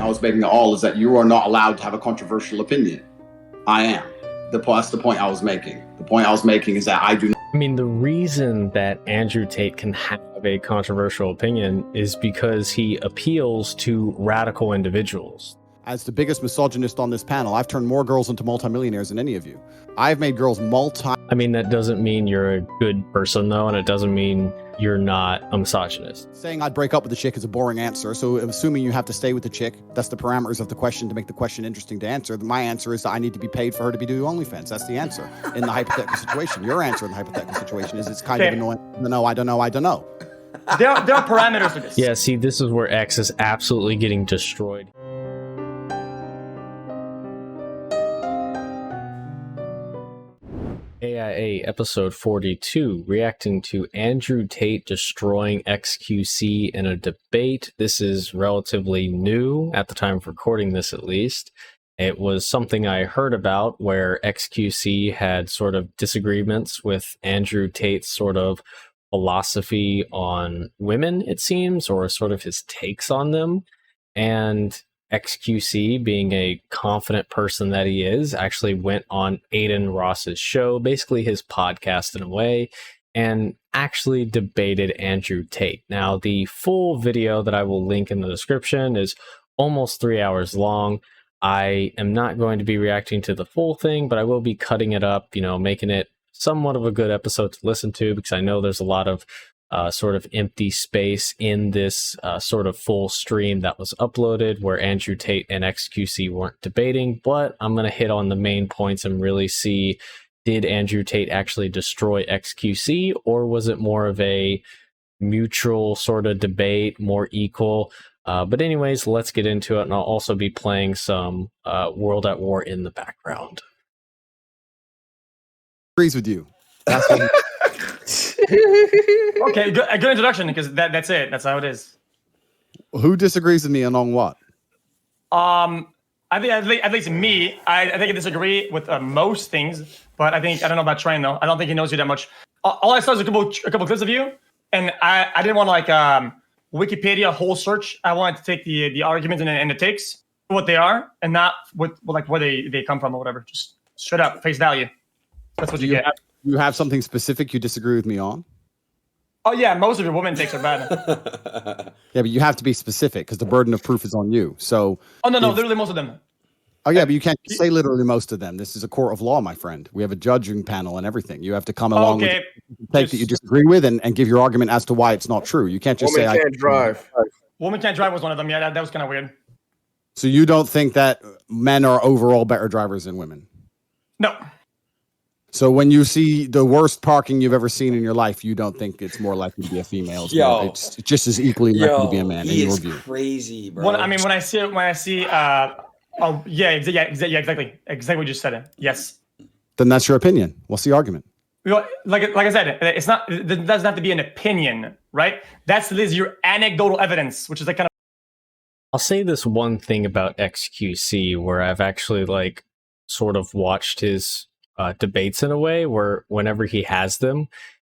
I was making at all, is that you are not allowed to have a controversial opinion. I am. That's the point I was making. The point I was making is that I do not. I mean, the reason that Andrew Tate can have a controversial opinion is because he appeals to radical individuals. As the biggest misogynist on this panel, I've turned more girls into multimillionaires than any of you. I've made girls I mean, that doesn't mean you're a good person, though, and it doesn't mean you're not a misogynist. Saying I'd break up with a chick is a boring answer, so assuming you have to stay with the chick, that's the parameters of the question to make the question interesting to answer. My answer is that I need to be paid for her to be doing OnlyFans. That's the answer in the hypothetical situation. Your answer in the hypothetical situation is it's kind of annoying. No, I don't know. There are parameters to this. Yeah, see, this is where X is absolutely getting destroyed. AiA episode 42, reacting to Andrew Tate destroying xQc in a debate. This is relatively new, at the time of recording this at least. It was something I heard about where xQc had sort of disagreements with Andrew Tate's sort of philosophy on women, it seems, or sort of his takes on them. And xQc, being a confident person that he is, actually went on Aiden Ross's show, basically his podcast in a way, and actually debated Andrew Tate. Now, the full video that I will link in the description is almost 3 hours long. I am not going to be reacting to the full thing, but I will be cutting it up, making it somewhat of a good episode to listen to, because I know there's a lot of sort of empty space in this sort of full stream that was uploaded where Andrew Tate and xQc weren't debating, but I'm going to hit on the main points and really see, did Andrew Tate actually destroy xQc, or was it more of a mutual sort of debate, more equal? But anyways, let's get into it, and I'll also be playing some World at War in the background. Agrees with you. That's what Okay, good introduction, because that's it. That's how it is. Who disagrees with me along what? I think at least me, I think I disagree with most things, but I don't know about Train though. I don't think he knows you that much. All I saw is a couple clips of you, and I didn't want to like Wikipedia whole search. I wanted to take the arguments and the takes, what they are, and not what like where they come from or whatever. Just straight up face value. That's what you get. You have something specific you disagree with me on? Oh yeah, most of your women takes are bad. Yeah, but you have to be specific because the burden of proof is on you. So. Oh no, literally most of them. Oh yeah, but you can't say literally most of them. This is a court of law, my friend. We have a judging panel and everything. You have to come along with the take that you disagree with and give your argument as to why it's not true. You can't just say woman can't drive. Woman can't drive was one of them. Yeah, that was kind of weird. So you don't think that men are overall better drivers than women? No. So when you see the worst parking you've ever seen in your life, you don't think it's more likely to be a female? It's just as equally likely to be a man. He in your is view. crazy, bro. When I see, exactly what you just said. It. Yes. Then that's your opinion. What's the argument? Like I said, it's not. It doesn't have to be an opinion, right? That's your anecdotal evidence, which is like kind of. I'll say this one thing about xQc, where I've actually like sort of watched his debates in a way where whenever he has them,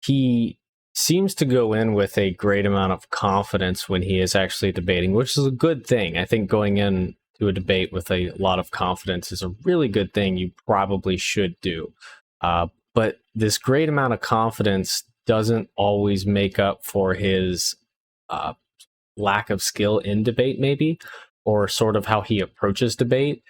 he seems to go in with a great amount of confidence when he is actually debating, which is a good thing. I think going in to a debate with a lot of confidence is a really good thing. You probably should do. But this great amount of confidence doesn't always make up for his lack of skill in debate, maybe, or sort of how he approaches debate.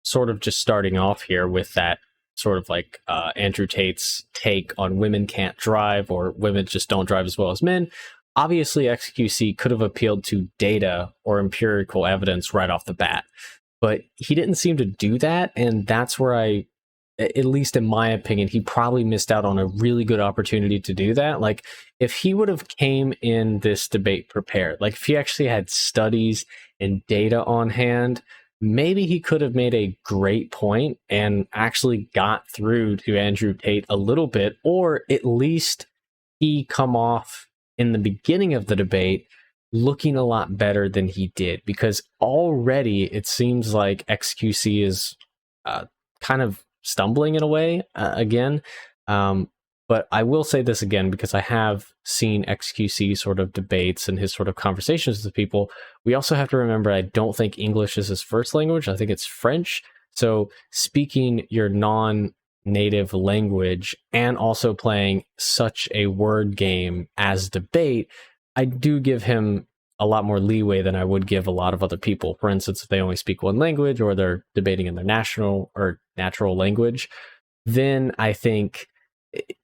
Sort of just starting off here with that sort of like Andrew Tate's take on women can't drive, or women just don't drive as well as men. Obviously, xQc could have appealed to data or empirical evidence right off the bat, but he didn't seem to do that, and that's where at least in my opinion, he probably missed out on a really good opportunity to do that. Like, if he would have came in this debate prepared, like if he actually had studies and data on hand, maybe he could have made a great point and actually got through to Andrew Tate a little bit, or at least he come off in the beginning of the debate looking a lot better than he did, because already it seems like xQc is kind of stumbling in a way again. But I will say this again, because I have seen xQc sort of debates and his sort of conversations with people. We also have to remember, I don't think English is his first language. I think it's French. So speaking your non-native language and also playing such a word game as debate, I do give him a lot more leeway than I would give a lot of other people. For instance, if they only speak one language or they're debating in their national or natural language, then I think,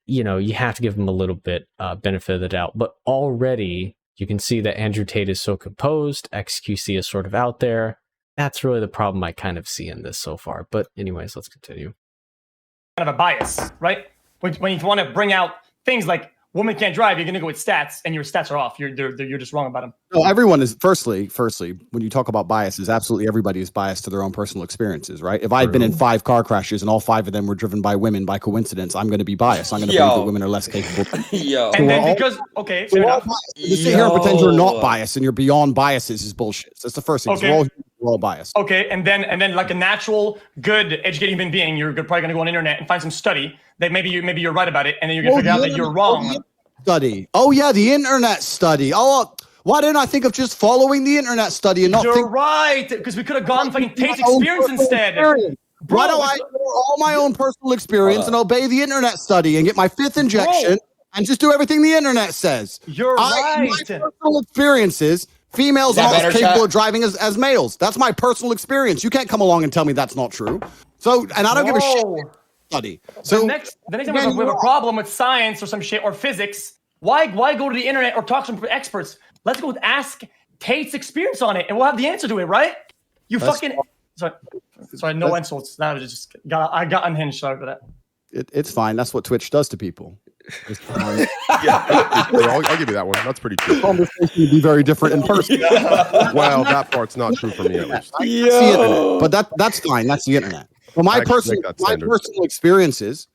you know, you have to give them a little bit benefit of the doubt. But already you can see that Andrew Tate is so composed, xQc is sort of out there. That's really the problem I kind of see in this so far. But anyways, let's continue. Kind of a bias, right? When you want to bring out things like women can't drive, you're going to go with stats, and your stats are off. You're just wrong about them. No, everyone is firstly, when you talk about biases, absolutely everybody is biased to their own personal experiences, right? If I had been in 5 car crashes and all 5 of them were driven by women by coincidence, I'm going to be biased. I'm going to believe that women are less capable. Yo. And then because, okay, fair enough. To sit here and pretend you're not biased and you're beyond biases is bullshit. That's the first thing. Okay. We're all biased. Okay, and then like a natural, good, educated human being, you're probably going to go on the internet and find some study that maybe you're right about it, and then you're going to figure out that you're wrong. Study. Oh yeah, the internet study. Oh, why didn't I think of just following the internet study and not? You're right, because we could have gone fucking Tate's experience instead. Bro, why don't I ignore all my own personal experience and obey the internet study and get my 5th injection and just do everything the internet says? You're right. My personal experiences. Females are not as capable of driving as males. That's my personal experience. You can't come along and tell me that's not true. So, and I don't give a shit. Study. So the next time we have a problem with science or some shit or physics, why go to the internet or talk to some experts? Let's go ask Tate's experience on it, and we'll have the answer to it, right? Sorry, no insults. Now I got unhinged. Sorry for that. It's fine. That's what Twitch does to people. I'll give you that one. That's pretty true. Conversation would be very different in person. Well, that part's not true for me at least. But that's fine. That's the internet. Well, my personal experiences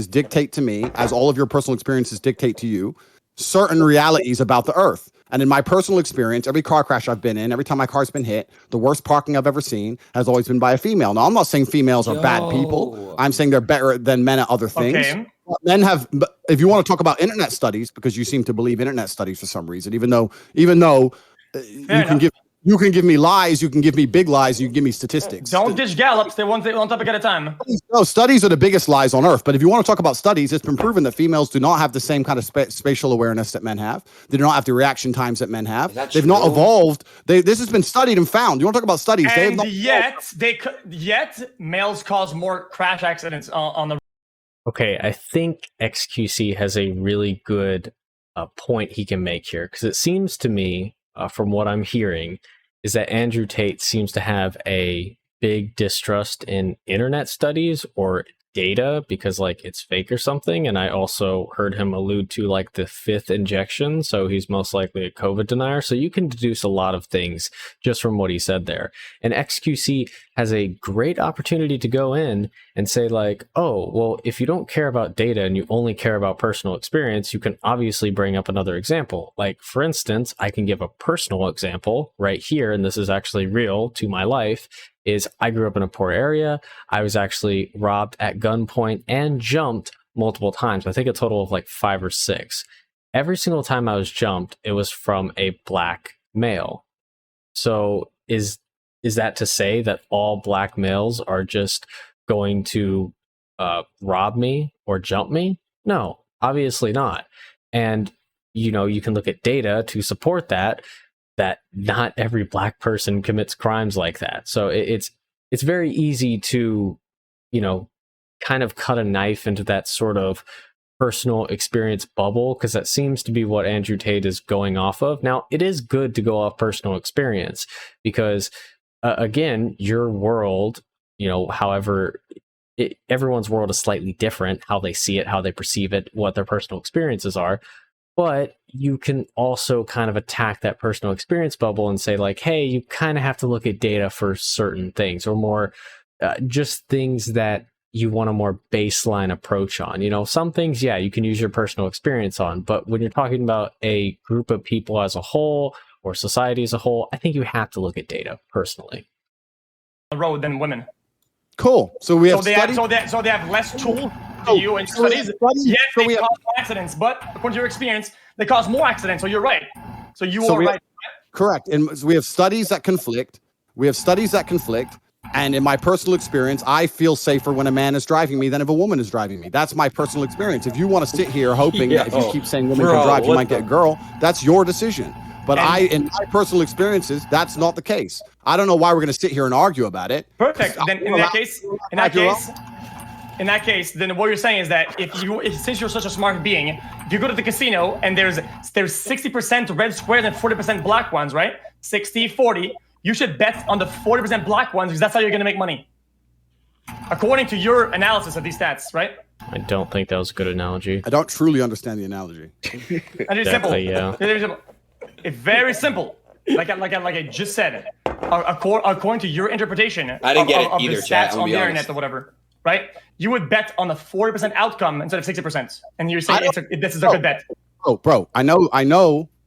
dictate to me, as all of your personal experiences dictate to you, certain realities about the earth. And in my personal experience, every car crash I've been in, every time my car's been hit, the worst parking I've ever seen has always been by a female. Now, I'm not saying females are bad people. I'm saying they're better than men at other things. Okay. Men have, if you want to talk about internet studies, because you seem to believe internet studies for some reason, even though you can give me lies, you can give me big lies, you can give me statistics. Don't dish Gallups. They're one topic at a time. No, studies are the biggest lies on earth. But if you want to talk about studies, it's been proven that females do not have the same kind of spatial awareness that men have. They do not have the reaction times that men have. They've not evolved. This has been studied and found. You want to talk about studies? And yet males cause more crash accidents on the. Okay, I think xQc has a really good point he can make here, because it seems to me, from what I'm hearing, is that Andrew Tate seems to have a big distrust in internet studies or data because like it's fake or something. And I also heard him allude to like the 5th injection. So he's most likely a COVID denier. So you can deduce a lot of things just from what he said there. And xQc has a great opportunity to go in and say like, oh, well, if you don't care about data and you only care about personal experience, you can obviously bring up another example. Like, for instance, I can give a personal example right here, and this is actually real to my life, is I grew up in a poor area. I was actually robbed at gunpoint and jumped multiple times. I think a total of like 5 or 6. Every single time I was jumped, it was from a black male. So is that to say that all black males are just going to rob me or jump me? No, obviously not. And, you know, you can look at data to support that not every black person commits crimes like that. So it's very easy to, you know, kind of cut a knife into that sort of personal experience bubble, because that seems to be what Andrew Tate is going off of. Now, it is good to go off personal experience because, again, your world, you know, however, everyone's world is slightly different, how they see it, how they perceive it, what their personal experiences are. But you can also kind of attack that personal experience bubble and say like, hey, you kind of have to look at data for certain things, or more just things that you want a more baseline approach on. You know, some things, yeah, you can use your personal experience on, but when you're talking about a group of people as a whole or society as a whole, I think you have to look at data personally. The road than women. Cool. So we have so they have less tool. to you and studies, yes, they cause more accidents, but according to your experience, they cause more accidents. So you're right. So you are right. Correct. And we have studies that conflict. And in my personal experience, I feel safer when a man is driving me than if a woman is driving me. That's my personal experience. If you want to sit here hoping that if you keep saying women can drive, you might get a girl, that's your decision. But in my personal experiences, that's not the case. I don't know why we're going to sit here and argue about it. Perfect. Then in that case, then what you're saying is that since you're such a smart being, if you go to the casino and there's 60% red squares and 40% black ones, right? 60-40. You should bet on the 40% black ones because that's how you're going to make money. According to your analysis of these stats, right? I don't think that was a good analogy. I don't truly understand the analogy. It's simple. Yeah. It's very simple. Like I just said, according to your interpretation I didn't get it of either, the chat, stats on the internet or whatever, right? You would bet on the 40% outcome instead of 60%. And you're saying this is a good bet. Bro, I know,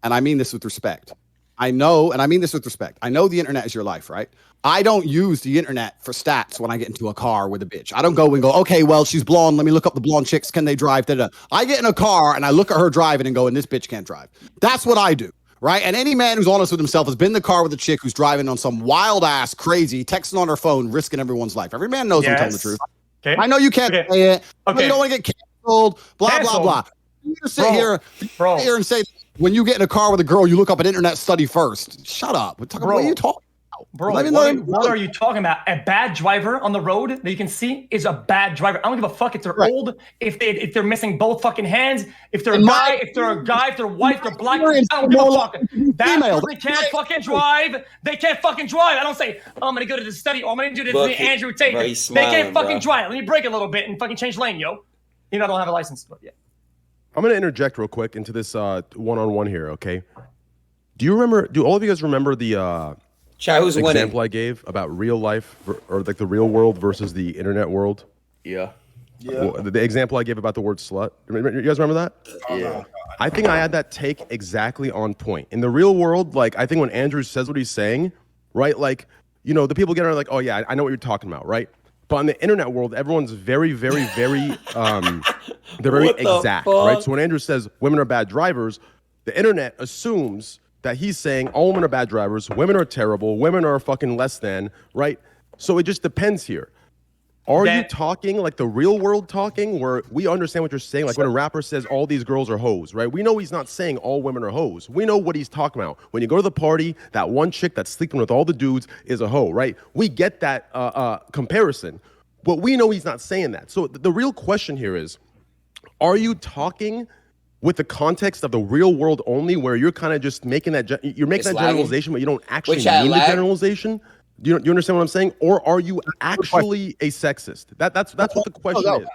and I mean this with respect. I know the internet is your life, right? I don't use the internet for stats when I get into a car with a bitch. I don't go and go, okay, well, she's blonde. Let me look up the blonde chicks. Can they drive? Da-da. I get in a car and I look at her driving and go, and this bitch can't drive. That's what I do, right? And any man who's honest with himself has been in the car with a chick who's driving on some wild ass, crazy, texting on her phone, risking everyone's life. Every man knows I'm telling the truth. Okay. I know you can't say it. Okay. You don't want to get canceled, blah, blah, blah. You just sit here and say, when you get in a car with a girl, you look up an internet study first. Shut up. What are you talking about? Bro, what are you talking about? A bad driver on the road that you can see is a bad driver. I don't give a fuck if they're old, if they're missing both fucking hands, if they're a guy, if they're white, they're black. I don't give a fuck. That person can't fucking drive. They can't fucking drive. I don't say, oh, I'm gonna go to the study, or I'm gonna do this to Andrew Tate. They can't fucking drive. Let me brake a little bit and fucking change lane, yo. You know I don't have a license, but yeah. I'm going to interject real quick into this one-on-one here, okay? Do all of you guys remember the example I gave about real life or like the real world versus the internet world? Yeah. The example I gave about the word slut. You guys remember that? Yeah. I think I had that take exactly on point. In the real world, like, I think when Andrew says what he's saying, right? Like, you know, the people get around like, oh yeah, I know what you're talking about, right? But in the internet world, everyone's very, very, very, they're very exact, right? So when Andrew says women are bad drivers, the internet assumes that he's saying all women are bad drivers, women are terrible, women are fucking less than, right? So it just depends here. Are you talking like the real world talking where we understand what you're saying? Like when a rapper says all these girls are hoes, right? We know he's not saying all women are hoes. We know what he's talking about. When you go to the party, that one chick that's sleeping with all the dudes is a hoe, right? We get that comparison, but we know he's not saying that. So the real question here is, are you talking with the context of the real world only where you're kind of just making that, generalization, but you don't actually mean the generalization? Do you understand what I'm saying? Or are you actually a sexist? That's what the question is.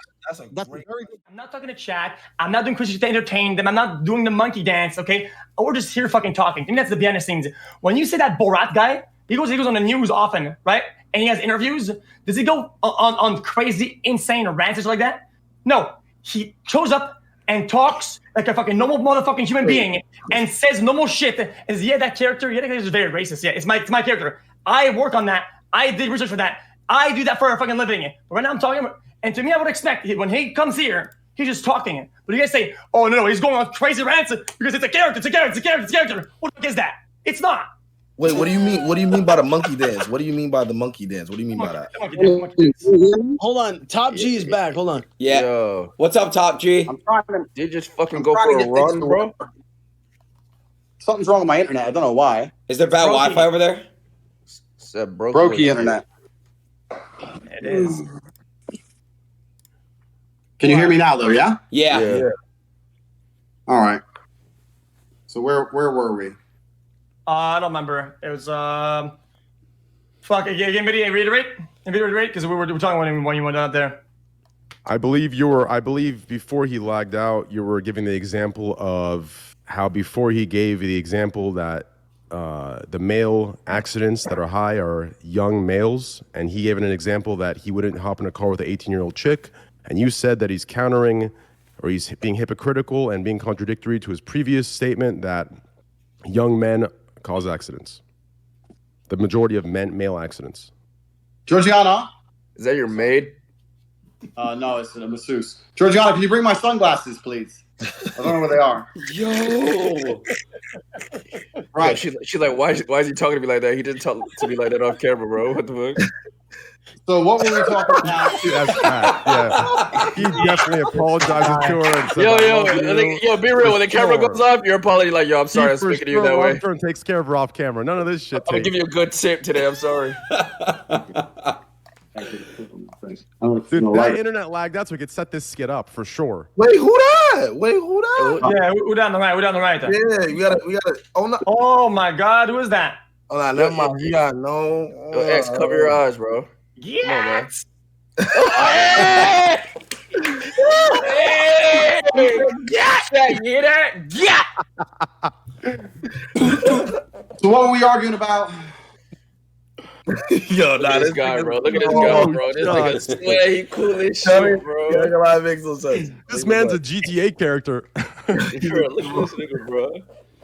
That's very good. I'm not talking to chat. I'm not doing questions to entertain them. I'm not doing the monkey dance, okay? We're just here fucking talking. I think that's the behind the scenes. When you say that Borat guy, he goes on the news often, right? And he has interviews. Does he go on crazy, insane rants like that? No. He shows up and talks like a fucking normal motherfucking human being and says normal shit. And says, that character is very racist. Yeah, it's my character. I work on that. I did research for that. I do that for a fucking living. But right now I'm talking about, and to me, I would expect when he comes here, he's just talking. But you guys say, oh, no, he's going on crazy rants because it's a character. What the fuck is that? It's not. Wait, what do you mean? What do you mean by the monkey dance? What do you mean by the monkey dance? What do you mean by that? Hold on. Top G is back. Hold on. Yeah. Yo. What's up, Top G? I'm trying to. Did you just fucking go for a run, bro? Something's wrong with my internet. I don't know why. Is there bad Wi-Fi over there? Brokey internet. It is. Can you hear me now, though? Yeah. Yeah. All right. So where were we? I don't remember. It was fuck. Again, reiterate, because we were talking when you went out there. I believe before he lagged out, you were giving the example of how before he gave the example that the male accidents that are high are young males, and he gave an example that he wouldn't hop in a car with an 18-year-old chick, and you said that he's countering or he's being hypocritical and being contradictory to his previous statement that young men cause accidents. The majority of male accidents. Georgiana? Is that your maid? No, it's a masseuse. Georgiana, can you bring my sunglasses, please? I don't know where they are. Yo. Right. Yeah, she like, why is he talking to me like that? He didn't talk to me like that off camera, bro. What the fuck? So what were we talking about? That's bad. Yeah. He definitely apologizes to her and said, Yo, be real. When the camera goes off, your apology like, yo, I'm sorry, I'm speaking to you that way. And takes care of her off camera. None of this shit. I'm gonna give you a good tip today. I'm sorry. Dude, that internet lag, that's what could set this skit up for sure. Wait, who that? Yeah, we're down the right. We're down the right. Yeah, we gotta. Oh no! Oh my God, who is that? Oh no, never mind. You gotta know. Yo, X, cover your eyes, bro. Yes. Yeah. You hear that? Yeah. So what were we arguing about? Yo, Look at this guy, bro. Look at this guy, bro. This nigga swear he cool as shit, bro. That makes no sense. This man's a GTA character. Bro, look at this nigga, bro.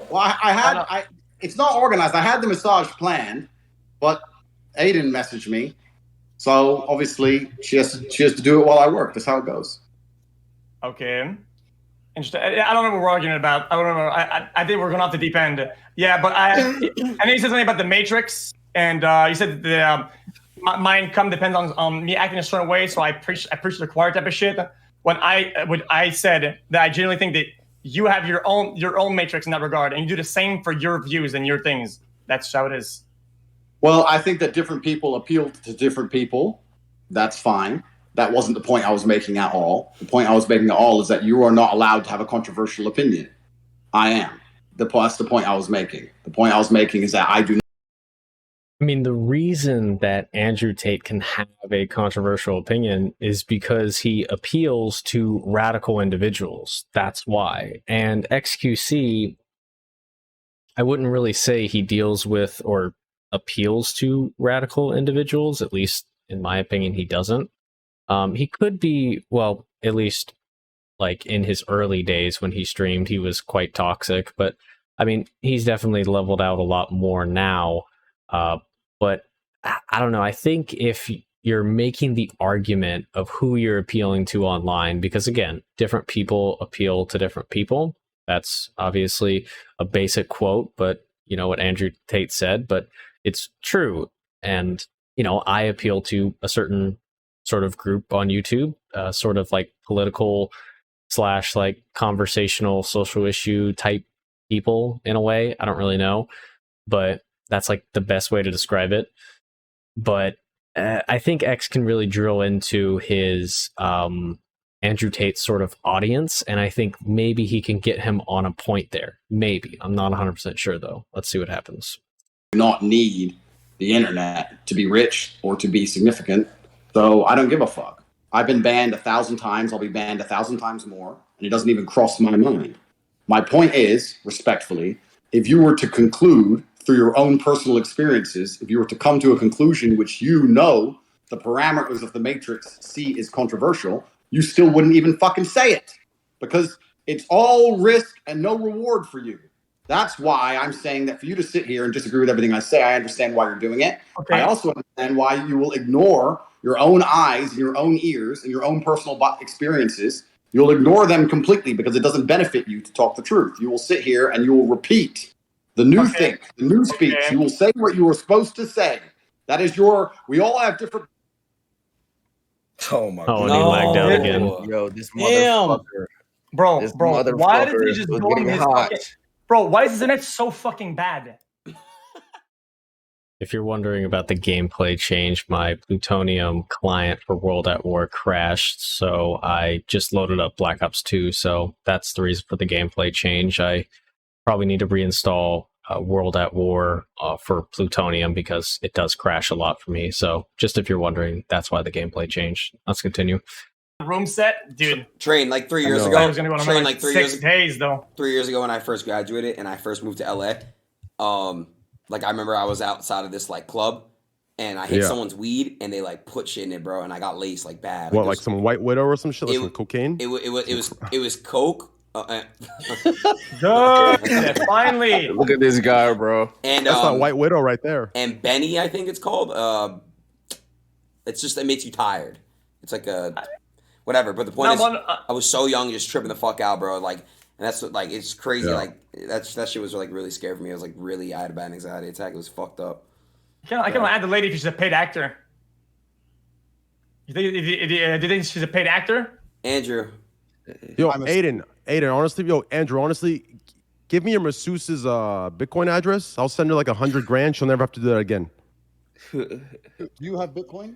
Well, it's not organized. I had the massage planned, but A didn't message me. So obviously she has to do it while I work. That's how it goes. Okay. Interesting. I don't know what we're arguing about. I don't know. I think we're going off the deep end. Yeah, but I know you said something about the Matrix, and you said that my income depends on me acting a certain way, so I preach the choir type of shit. When I said that I genuinely think that you have your own Matrix in that regard, and you do the same for your views and your things. That's how it is. Well, I think that different people appeal to different people. That's fine. That wasn't the point I was making at all. The point I was making at all is that you are not allowed to have a controversial opinion. I am. That's the point I was making. The point I was making is that I do not. I mean, the reason that Andrew Tate can have a controversial opinion is because he appeals to radical individuals. That's why. And xQc, I wouldn't really say he deals with or appeals to radical individuals. At least in my opinion, he doesn't. He could be, well, at least like in his early days when he streamed, he was quite toxic. But I mean, he's definitely leveled out a lot more now. But I don't know. I think if you're making the argument of who you're appealing to online, because again, different people appeal to different people. That's obviously a basic quote, but you know what Andrew Tate said, but it's true. And, you know, I appeal to a certain sort of group on YouTube, sort of like political / like conversational social issue type people in a way. I don't really know, but that's like the best way to describe it. But I think X can really drill into his Andrew Tate sort of audience, and I think maybe he can get him on a point there. Maybe. I'm not 100% sure, though. Let's see what happens. Not need the internet to be rich or to be significant, so I don't give a fuck. I've been banned 1,000 times. I'll be banned 1,000 times more, and it doesn't even cross my mind. My point is, respectfully, if you were to conclude through your own personal experiences, if you were to come to a conclusion which you know the parameters of the Matrix see is controversial, you still wouldn't even fucking say it, because it's all risk and no reward for you. That's why I'm saying that for you to sit here and disagree with everything I say, I understand why you're doing it. Okay. I also understand why you will ignore your own eyes, and your own ears, and your own personal experiences. You'll ignore them completely because it doesn't benefit you to talk the truth. You will sit here and you will repeat the new thing, the new speech. You will say what you were supposed to say. That is we all have different. Oh my God. God. He lagged out again. Yo, this motherfucker. Bro, this why did he just was go getting in his hot. fucking... Bro, why is his internet so fucking bad? If you're wondering about the gameplay change, my Plutonium client for World at War crashed, so I just loaded up Black Ops 2, so that's the reason for the gameplay change. I probably need to reinstall World at War for Plutonium because it does crash a lot for me. So just if you're wondering, that's why the gameplay changed. Let's continue. Room set, dude. Train like 3 years I ago. was gonna go on Train like 3 6 years. days though. 3 years ago when I first graduated and I first moved to LA. Like I remember I was outside of this like club and I hit someone's weed and they like put shit in it, bro, and I got laced like bad. What, like some White Widow or some shit, like some cocaine? It was coke. Good. Finally. Look at this guy, bro. And that's not White Widow right there. And Benny, I think it's called. It's just, it makes you tired. It's like a whatever. But the point is, One, I was so young, just tripping the fuck out, bro. Like, and that's what, like, it's crazy. Yeah. Like, that shit was like really scary for me. I was like, really, I had a bad anxiety attack. It was fucked up. I can add the lady if she's a paid actor. Do you think she's a paid actor? Andrew, Yo, Aiden, honestly, Andrew, honestly, give me your masseuse's Bitcoin address. I'll send her like $100,000. She'll never have to do that again. Do you have Bitcoin?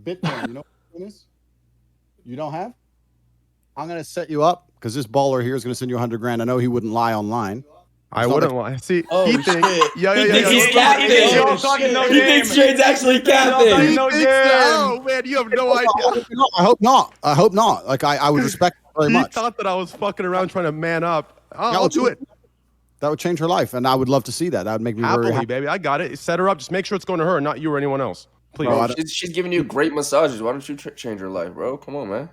Bitcoin, you know what Bitcoin is? You don't have? I'm gonna set you up because this baller here is gonna send you $100,000. I know he wouldn't lie online. I wouldn't lie. See, Oh, he thinks, shit. yeah. He thinks he's capping. Y'all talking no He game. thinks Trade's actually capping. He No thinks game. oh man, you have no idea. I hope not. I hope not. Like I would respect her very He much. thought that I was fucking around trying to man up. I'll No, do it. That would change her life, and I would love to see that. That would make me very Happily, happy. baby. I got it. Set her up. Just make sure it's going to her, not you or anyone else. Please. Bro, I Bro, she's giving you great massages. Why don't you change her life, bro? Come on, man.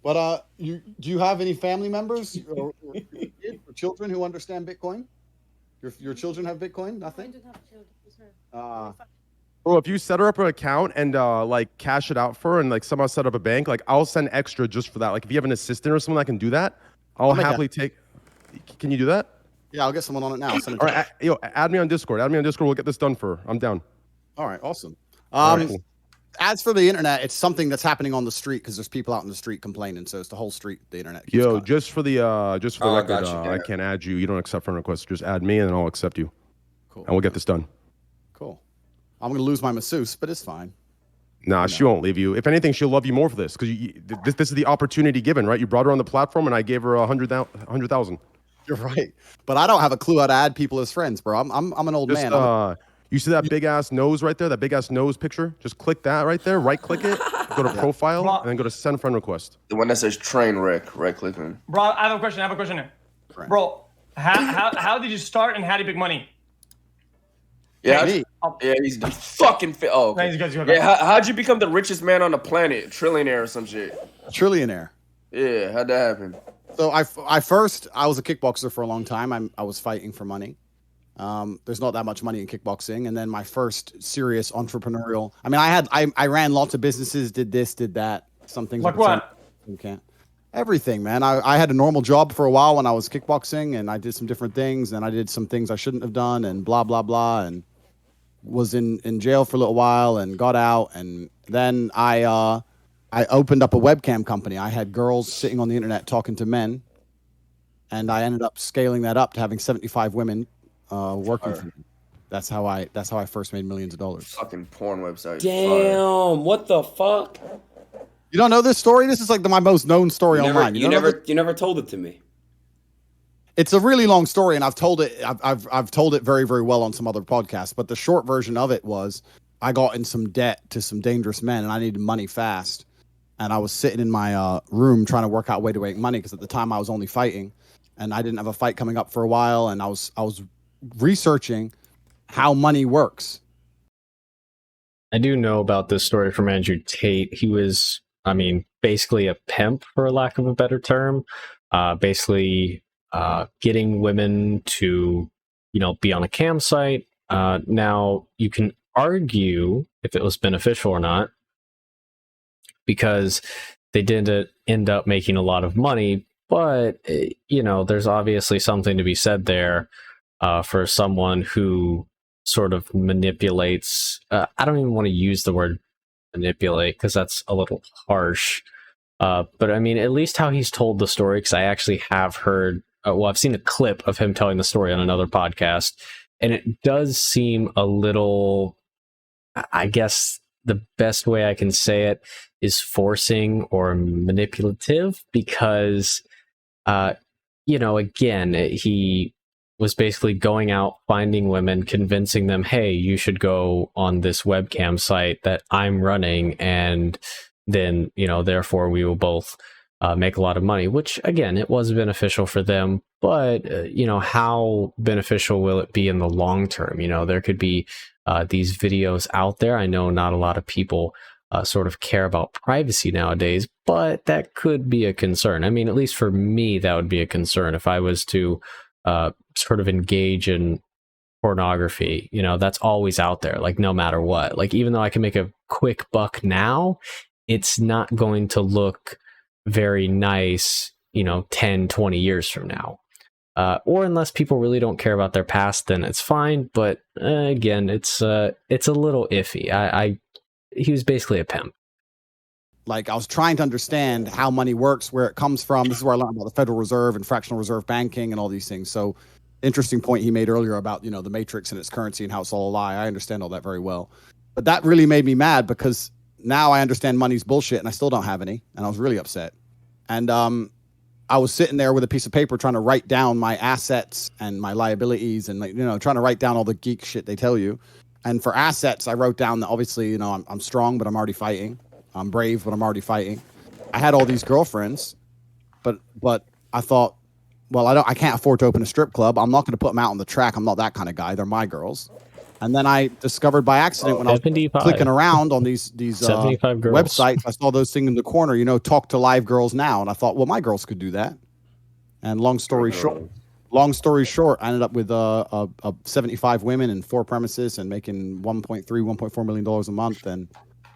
But do you have any family members or kids or children who understand Bitcoin? Your children have Bitcoin? Nothing. Bro, if you set her up an account and like cash it out for her and like somehow set up a bank, like I'll send extra just for that. Like if you have an assistant or someone that can do that, I'll make happily take. Can you do that? Yeah, I'll get someone on it now. I'll send it All to you. right, add me on Discord. Add me on Discord. We'll get this done for her. I'm down. All right, awesome. All right, cool. As for the internet, it's something that's happening on the street because there's people out in the street complaining. So it's the whole street, the internet. keeps Yo, going. just for the Oh, record, gotcha. I can't add you. You don't accept friend requests. Just add me, and then I'll accept you, Cool. and we'll get this done. Cool. I'm gonna lose my masseuse, but it's fine. Nah, she won't leave you. If anything, she'll love you more for this because this is the opportunity given, right? You brought her on the platform, and I gave her 100,000. You're right, but I don't have a clue how to add people as friends, bro. I'm an old Just man. you see that big ass nose right there? That big ass nose picture? Just click that right there. Right click it. Go to profile, and then go to send friend request. The one that says train wreck, right clicking. Bro, I have a question. Right. Bro, how did you start and how do you make money? Yeah, Me. yeah, he's fucking fit. Oh, okay. Nice, guys, you Yeah, how'd you become the richest man on the planet, trillionaire or some shit? Trillionaire. Yeah, how'd that happen? So I was a kickboxer for a long time. I was fighting for money. There's not that much money in kickboxing. And then my first serious entrepreneurial, I mean, I ran lots of businesses, did this, did that. Some things. Like what? You can't. Everything, man. I had a normal job for a while when I was kickboxing, and I did some different things, and I did some things I shouldn't have done, and blah, blah, blah, and was in jail for a little while and got out. And then I opened up a webcam company. I had girls sitting on the internet talking to men, and I ended up scaling that up to having 75 women working for me. That's how I first made millions of dollars. Fucking porn website. Damn, what the fuck? You don't know this story? This is like my most known story online. You don't know this? never told it to me. It's a really long story, and I've told it. I've told it very, very well on some other podcasts. But the short version of it was, I got in some debt to some dangerous men, and I needed money fast. And I was sitting in my room trying to work out a way to make money because at the time I was only fighting, and I didn't have a fight coming up for a while. And I was researching how money works. I do know about this story from Andrew Tate. He was, I mean, basically a pimp, for lack of a better term. Basically getting women to, be on a campsite. Now, you can argue if it was beneficial or not, because they didn't end up making a lot of money. But, there's obviously something to be said there for someone who sort of manipulates. I don't even want to use the word manipulate because that's a little harsh. But I mean, at least how he's told the story, because I actually have heard, I've seen a clip of him telling the story on another podcast, and it does seem a little, I guess the best way I can say it is forcing or manipulative, because, again, he was basically going out, finding women, convincing them, hey, you should go on this webcam site that I'm running, and then, therefore we will both make a lot of money, which, again, it was beneficial for them. But, how beneficial will it be in the long term? There could be these videos out there. I know not a lot of people sort of care about privacy nowadays, but that could be a concern. I mean, at least for me, that would be a concern if I was to sort of engage in pornography. That's always out there, like no matter what. Like, even though I can make a quick buck now, it's not going to look very nice, 10, 20 years from now. Or unless people really don't care about their past, then it's fine. But again, it's a little iffy. He was basically a pimp. Like, I was trying to understand how money works, where it comes from. This is where I learned about the Federal Reserve and fractional reserve banking and all these things. So, interesting point he made earlier about, the matrix and its currency and how it's all a lie. I understand all that very well. But that really made me mad because now I understand money's bullshit and I still don't have any. And I was really upset. And I was sitting there with a piece of paper trying to write down my assets and my liabilities and, trying to write down all the geek shit they tell you. And for assets, I wrote down that obviously, I'm strong, but I'm already fighting. I'm brave, but I'm already fighting. I had all these girlfriends, but I thought, well, I can't afford to open a strip club. I'm not going to put them out on the track. I'm not that kind of guy. They're my girls. And then I discovered by accident when I was clicking around on these websites, I saw those things in the corner, talk to live girls now. And I thought, well, my girls could do that. And long story short, I ended up with 75 women and 4 premises and making $1.4 million a month. And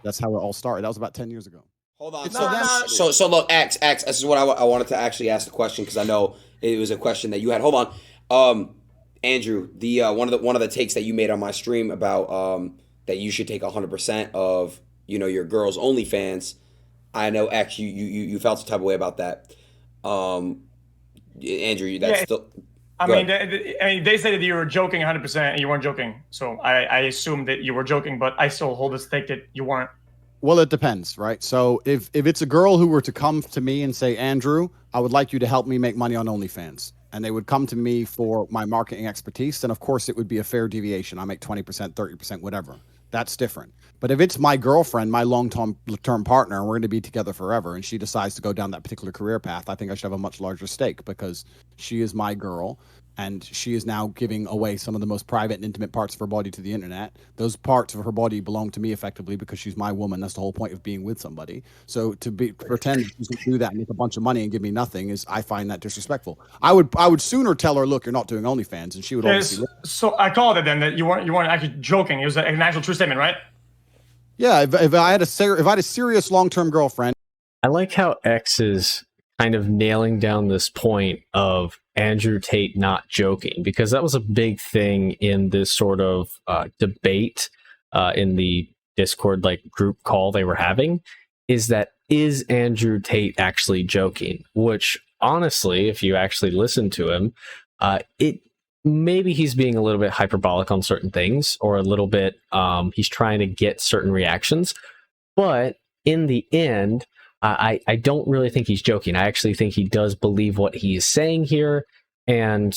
that's how it all started. That was about 10 years ago. Hold on. So look, X, this is what I wanted to actually ask the question because I know it was a question that you had. Hold on. Andrew, the one of the takes that you made on my stream about that you should take 100% of your girls' OnlyFans. I know X, you felt some type of way about that. Andrew, that's still. I mean, they said that you were joking 100% and you weren't joking. So I assumed that you were joking, but I still hold this take that you weren't. Well, it depends, right? So if it's a girl who were to come to me and say, Andrew, I would like you to help me make money on OnlyFans, and they would come to me for my marketing expertise, then of course it would be a fair deviation. I make 20%, 30%, whatever. That's different. But if it's my girlfriend, my long-term partner, and we're going to be together forever, and she decides to go down that particular career path, I think I should have a much larger stake because she is my girl, and she is now giving away some of the most private and intimate parts of her body to the internet. Those parts of her body belong to me effectively because she's my woman. That's the whole point of being with somebody. So to pretend she's going to do that and make a bunch of money and give me nothing I find that disrespectful. I would sooner tell her, look, you're not doing OnlyFans, and she would obviously. So I called it then that you weren't actually joking. It was an actual true statement, right? Yeah, if I had a serious long-term girlfriend. I like how X is kind of nailing down this point of Andrew Tate not joking, because that was a big thing in this sort of debate in the Discord group call they were having, is Andrew Tate actually joking? Which honestly, if you actually listen to him, maybe he's being a little bit hyperbolic on certain things, or a little bit he's trying to get certain reactions, but in the end, I don't really think he's joking. I actually think he does believe what he is saying here. And,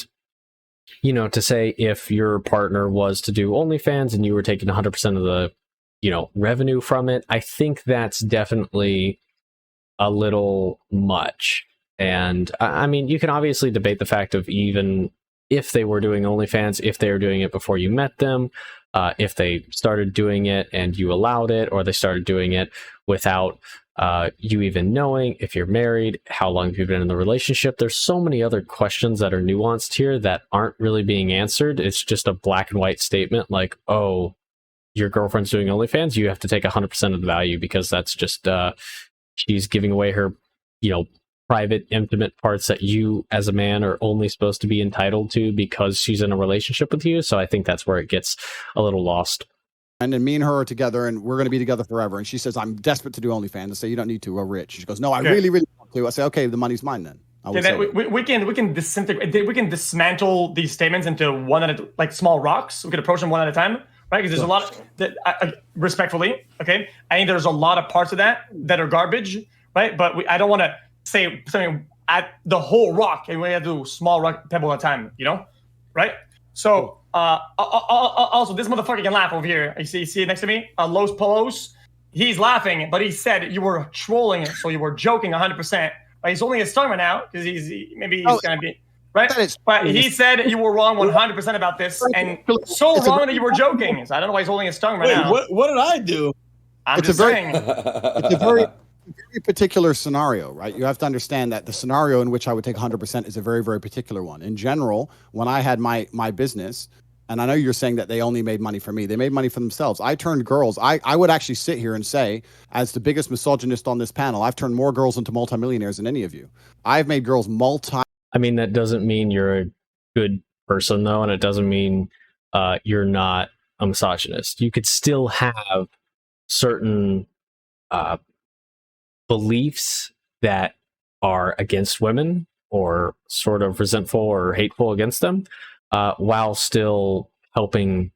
to say if your partner was to do OnlyFans and you were taking 100% of the, revenue from it, I think that's definitely a little much. And I mean, you can obviously debate the fact of even if they were doing OnlyFans, if they were doing it before you met them, if they started doing it and you allowed it, or they started doing it without you even knowing, if you're married, how long have you been in the relationship? There's so many other questions that are nuanced here that aren't really being answered. It's just a black and white statement like, oh, your girlfriend's doing OnlyFans, you have to take 100% of the value because that's just, she's giving away her, private, intimate parts that you as a man are only supposed to be entitled to because she's in a relationship with you. So I think that's where it gets a little lost. And then me and her are together, and we're going to be together forever. And she says, I'm desperate to do OnlyFans. I say, you don't need to. We're rich. She goes, no, I really, really want to. I say, okay, the money's mine then. We can dismantle these statements into one at a, small rocks. We can approach them one at a time, right? Because there's a lot that, respectfully, okay. I think there's a lot of parts of that are garbage, right? But I don't want to say something at the whole rock, and we have to do small rock pebble at a time, right? So also this motherfucker can laugh over here. You see it next to me, Los Polos. He's laughing, but he said you were trolling, so you were joking 100%. He's only a stomach now because he's gonna be right. But he said you were wrong 100% about this, and so wrong that you were joking. So I don't know why he's holding his tongue right now. What did I do? I'm just saying. It's a very particular scenario, right? You have to understand that the scenario in which I would take 100% is a very, very particular one. In general, when I had my business, And I know you're saying that they only made money for me. They made money for themselves. I turned girls. I would actually sit here and say, as the biggest misogynist on this panel, I've turned more girls into multimillionaires than any of you. I've made girls I mean, that doesn't mean you're a good person, though, and it doesn't mean you're not a misogynist. You could still have certain beliefs that are against women or sort of resentful or hateful against them, while still helping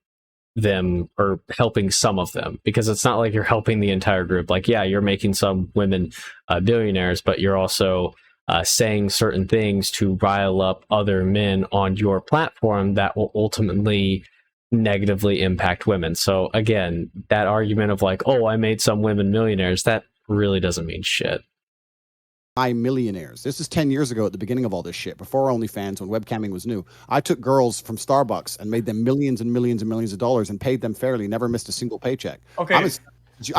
them or helping some of them, because it's not like you're helping the entire group. Like, yeah, you're making some women billionaires, but you're also saying certain things to rile up other men on your platform that will ultimately negatively impact women. So again, that argument of like, oh, I made some women millionaires, that really doesn't mean shit. Millionaires. This is 10 years ago at the beginning of all this shit, before OnlyFans, when webcamming was new. I took girls from Starbucks and made them millions and millions and millions of dollars and paid them fairly, never missed a single paycheck. Okay. I'm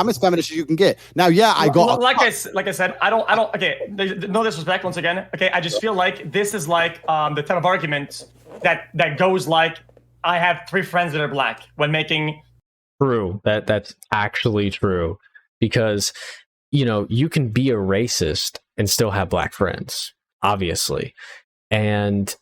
as feminist as you can get. Now, yeah, I got like I said, I don't. Okay, no disrespect once again. Okay, I just feel like this is like the type of argument that goes like, I have 3 friends that are black when making. True. That's actually true, because you can be a racist and still have black friends, obviously, and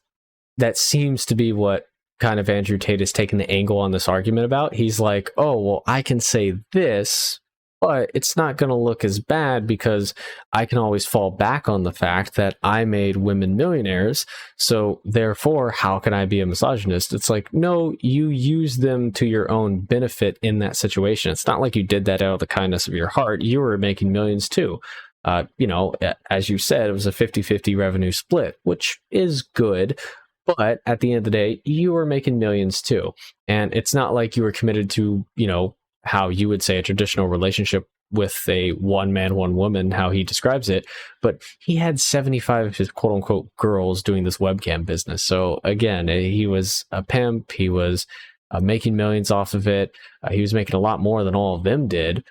that seems to be what kind of Andrew Tate is taking the angle on this argument about. He's like, oh, well, I can say this, but it's not going to look as bad because I can always fall back on the fact that I made women millionaires. So therefore, how can I be a misogynist? It's like, no, you use them to your own benefit in that situation. It's not like you did that out of the kindness of your heart. You were making millions too. As you said, it was a 50-50 revenue split, which is good. But at the end of the day, you were making millions too. And it's not like you were committed to, how you would say a traditional relationship with a one man, one woman, how he describes it. But he had 75 of his quote unquote girls doing this webcam business. So again, he was a pimp. He was making millions off of it. He was making a lot more than all of them did.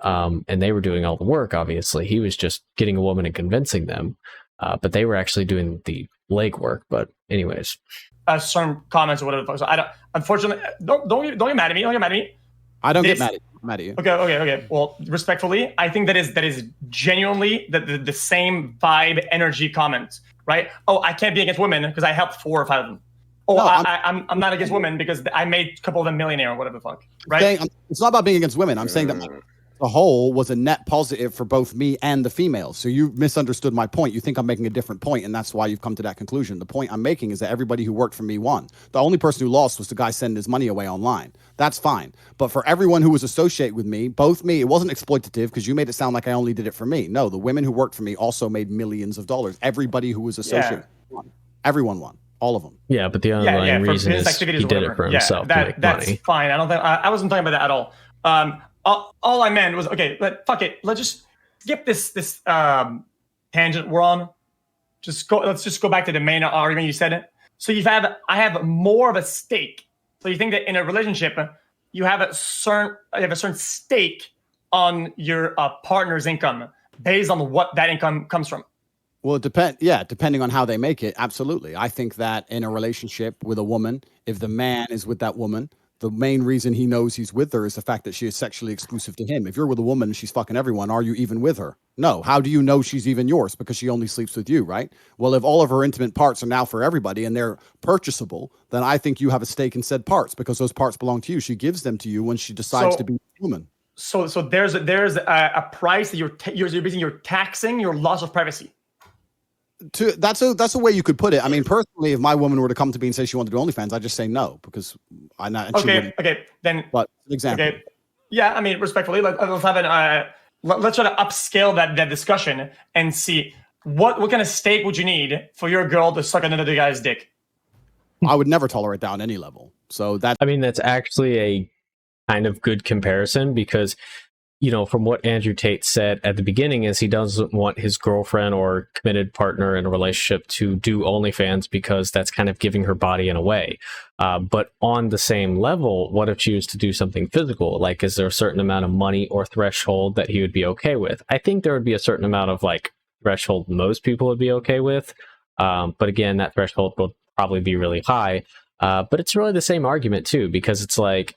And they were doing all the work, obviously. He was just getting a woman and convincing them. But they were actually doing the legwork. But anyways, certain comments or whatever. So I don't. Unfortunately, don't get mad at me. Don't get mad at me. I don't get mad at you. Okay. Well, respectfully, I think that is genuinely the same vibe, energy comment, right? Oh, I can't be against women because I helped 4 or 5 of them. Oh, no, I'm not against women because I made a couple of them millionaire or whatever the fuck, right? It's not about being against women. I'm saying that the whole was a net positive for both me and the females. So you misunderstood my point. You think I'm making a different point, and that's why you've come to that conclusion. The point I'm making is that everybody who worked for me won. The only person who lost was the guy sending his money away online. That's fine. But for everyone who was associated with me, it wasn't exploitative because you made it sound like I only did it for me. No, the women who worked for me also made millions of dollars. Everybody who was associated won. Everyone won. All of them. Yeah, but the underlying reason is he did it for himself to make that's money. Fine. I wasn't talking about that at all. All I meant was, okay, fuck it. Let's just skip this tangent we're on. Let's just go back to the main argument you said. So I have more of a stake. So you think that in a relationship, you have a certain stake on your partner's income based on what that income comes from. Well, depending on how they make it, absolutely. I think that in a relationship with a woman, if the man is with that woman, the main reason he knows he's with her is the fact that she is sexually exclusive to him. If you're with a woman and she's fucking everyone, are you even with her? No. How do you know she's even yours? Because she only sleeps with you, right? Well, if all of her intimate parts are now for everybody and they're purchasable, then I think you have a stake in said parts because those parts belong to you. She gives them to you when she decides to be human. So there's a price that you're taxing your loss of privacy. That's a way you could put it. I mean, personally, if my woman were to come to me and say she wanted to do OnlyFans, I'd just say no because I'm not. Okay. Then. But example. Okay. Yeah, I mean, respectfully, let's have let's try to upscale that discussion and see what kind of stake would you need for your girl to suck another guy's dick. I would never tolerate that on any level. So that's actually a kind of good comparison because, from what Andrew Tate said at the beginning is he doesn't want his girlfriend or committed partner in a relationship to do OnlyFans because that's kind of giving her body in a way. But on the same level, what if she was to do something physical? Like, is there a certain amount of money or threshold that he would be okay with? I think there would be a certain amount of threshold most people would be okay with. But again, that threshold will probably be really high. But it's really the same argument too, because it's like,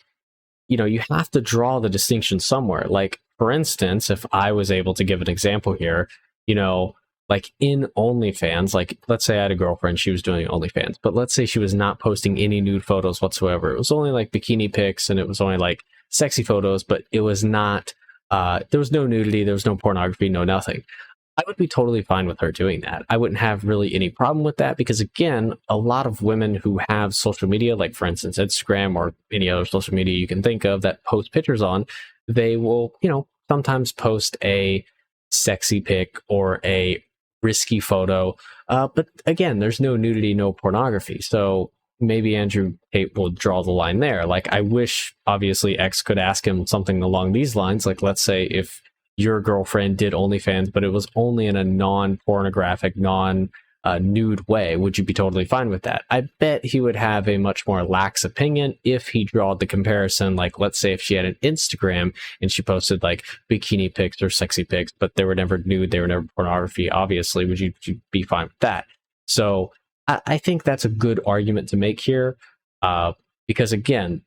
you know, you have to draw the distinction somewhere. Like, for instance, if I was able to give an example here, you know, like in OnlyFans, like let's say I had a girlfriend, she was doing OnlyFans, but let's say she was not posting any nude photos whatsoever. It was only like bikini pics and it was only like sexy photos, but it was not, there was no nudity, there was no pornography, no nothing. I would be totally fine with her doing that. I wouldn't have really any problem with that because, again, a lot of women who have social media, like for instance, Instagram or any other social media you can think of that post pictures on, they will, you know, sometimes post a sexy pic or a risky photo. But again, there's no nudity, no pornography. So maybe Andrew Tate will draw the line there. Like, I wish, obviously, X could ask him something along these lines. Like, let's say if your girlfriend did OnlyFans, but it was only in a non-pornographic, non-nude way, would you be totally fine with that? I bet he would have a much more lax opinion if he drawed the comparison. Like, let's say if she had an Instagram and she posted like bikini pics or sexy pics, but they were never nude, they were never pornography, obviously, would you be fine with that? So I think that's a good argument to make here, because again,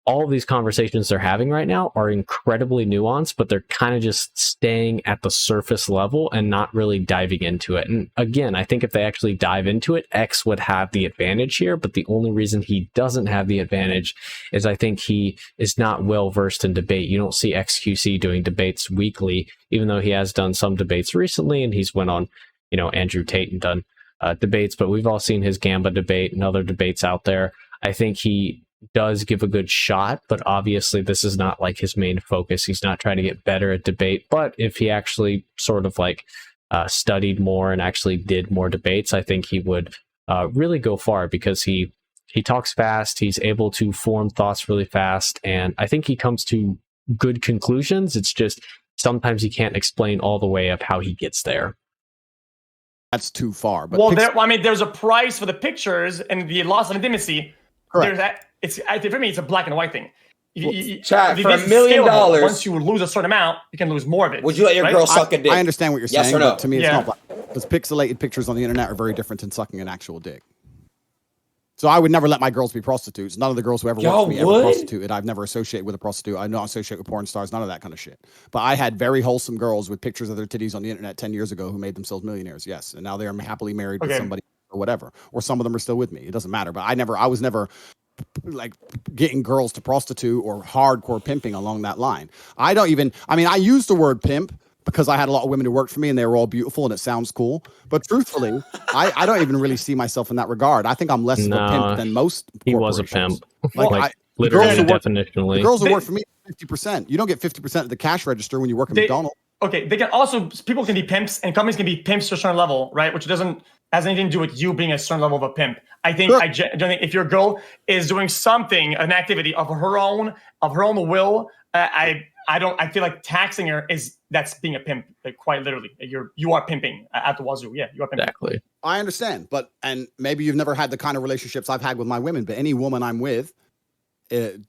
all of these conversations they're having right now are incredibly nuanced, but they're kind of just staying at the surface level and not really diving into it. And again, I think if they actually dive into it, X would have the advantage here. But the only reason he doesn't have the advantage is I think he is not well versed in debate. You don't see xQc doing debates weekly, even though he has done some debates recently, and he's went on, you know, Andrew Tate and done debates. But we've all seen his Gamba debate and other debates out there. I think he does give a good shot, but obviously this is not like his main focus. He's not trying to get better at debate, but if he actually sort of like studied more and actually did more debates, I think he would really go far, because he talks fast, he's able to form thoughts really fast, and I think he comes to good conclusions. It's just sometimes he can't explain all the way of how he gets there. That's too far. But well, I mean, there's a price for the pictures and the loss of intimacy. Correct. There's that. For me, it's a black and white thing. Chat, for $1 million, once you lose a certain amount, you can lose more of it. Would you let your girl suck a dick? I understand what you're saying, yes or no? but to me, it's not black. Because pixelated pictures on the internet are very different than sucking an actual dick. So I would never let my girls be prostitutes. None of the girls who ever worked for me ever prostituted. I've never associated with a prostitute. I don't associate with porn stars, none of that kind of shit. But I had very wholesome girls with pictures of their titties on the internet 10 years ago who made themselves millionaires, yes. And now they are happily married with somebody or whatever. Or some of them are still with me. It doesn't matter. But I was never like getting girls to prostitute or hardcore pimping along that line. I use the word pimp because I had a lot of women who worked for me and they were all beautiful and it sounds cool. But truthfully, I don't even really see myself in that regard. I think I'm less of a pimp than most. He was a pimp. Like literally, definitionally. The girls who work for me, 50%. You don't get 50% of the cash register when you work at McDonald's. Okay, they can also, people can be pimps and companies can be pimps to a certain level, right? Which has anything to do with you being a certain level of a pimp. I think, sure. I don't think if your girl is doing something, an activity of her own will, I feel like taxing her that's being a pimp, like quite literally. You are pimping at the wazoo. Yeah, you are pimping. Exactly. I understand, and maybe you've never had the kind of relationships I've had with my women, but any woman I'm with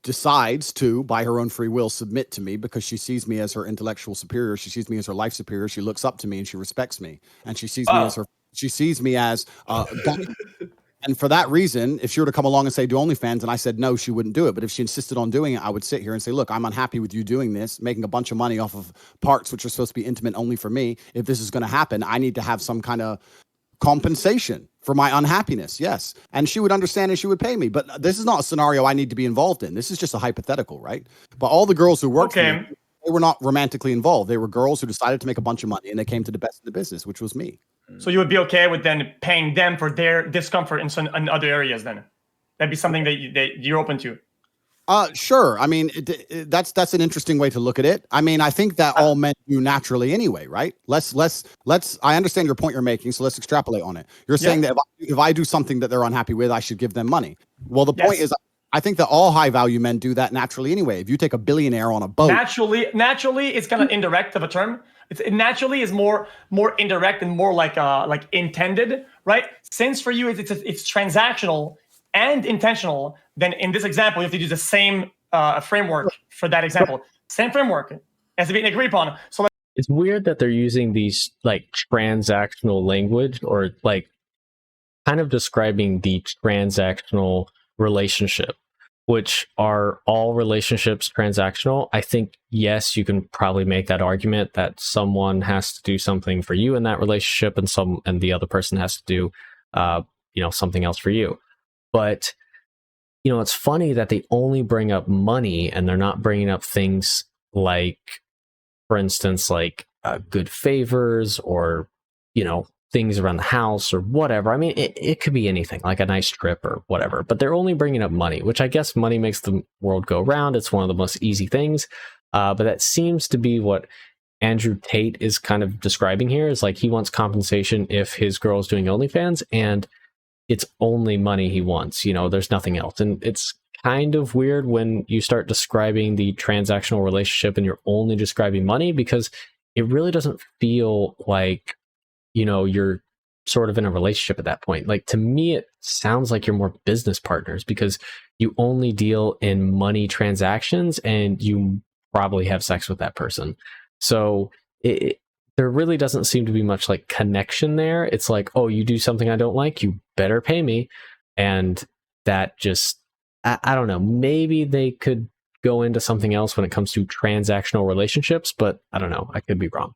decides to, by her own free will, submit to me because she sees me as her intellectual superior. She sees me as her life superior. She looks up to me and she respects me, and she sees me as and for that reason, if she were to come along and say do OnlyFans and I said no, she wouldn't do it. But if she insisted on doing it, I would sit here and say, look, I'm unhappy with you doing this, making a bunch of money off of parts which are supposed to be intimate only for me. If this is going to happen, I need to have some kind of compensation for my unhappiness. Yes. And she would understand and she would pay me. But this is not a scenario I need to be involved in. This is just a hypothetical, right? But all the girls who worked for me, they were not romantically involved. They were girls who decided to make a bunch of money and they came to the best in the business, which was me. So you would be okay with then paying them for their discomfort in other areas then? That'd be something that you're open to? Sure. I mean, that's an interesting way to look at it. I mean, I think that all men do naturally anyway, right? Let's. I understand your point you're making, so let's extrapolate on it. You're saying that if I do something that they're unhappy with, I should give them money. Well, the point is, I think that all high value men do that naturally anyway. If you take a billionaire on a boat, naturally, it's kind of indirect of a term. It naturally is more indirect and more like intended, right? Since for you it's transactional and intentional, then in this example you have to use the same framework for that example. Same framework as to be agreed upon. So it's weird that they're using these like transactional language or like kind of describing the transactional relationship, which are all relationships transactional, I think, yes, you can probably make that argument that someone has to do something for you in that relationship and the other person has to do, something else for you. But, it's funny that they only bring up money and they're not bringing up things like, for instance, like good favors or, things around the house or whatever. I mean, it could be anything, like a nice trip or whatever, but they're only bringing up money, which I guess money makes the world go round. It's one of the most easy things. But that seems to be what Andrew Tate is kind of describing here, is like he wants compensation if his girl is doing OnlyFans and it's only money he wants. There's nothing else. And it's kind of weird when you start describing the transactional relationship and you're only describing money, because it really doesn't feel like you're sort of in a relationship at that point. Like, to me, it sounds like you're more business partners because you only deal in money transactions and you probably have sex with that person. So there really doesn't seem to be much like connection there. It's like, oh, you do something I don't like, you better pay me. And that just, I don't know, maybe they could go into something else when it comes to transactional relationships, but I don't know. I could be wrong.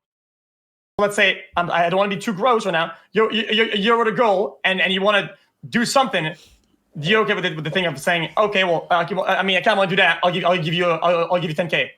Let's say I don't want to be too gross right now. You're with a girl and you want to do something. You're okay with the thing of saying, okay, well, I kind of want to do that. I'll give you 10K.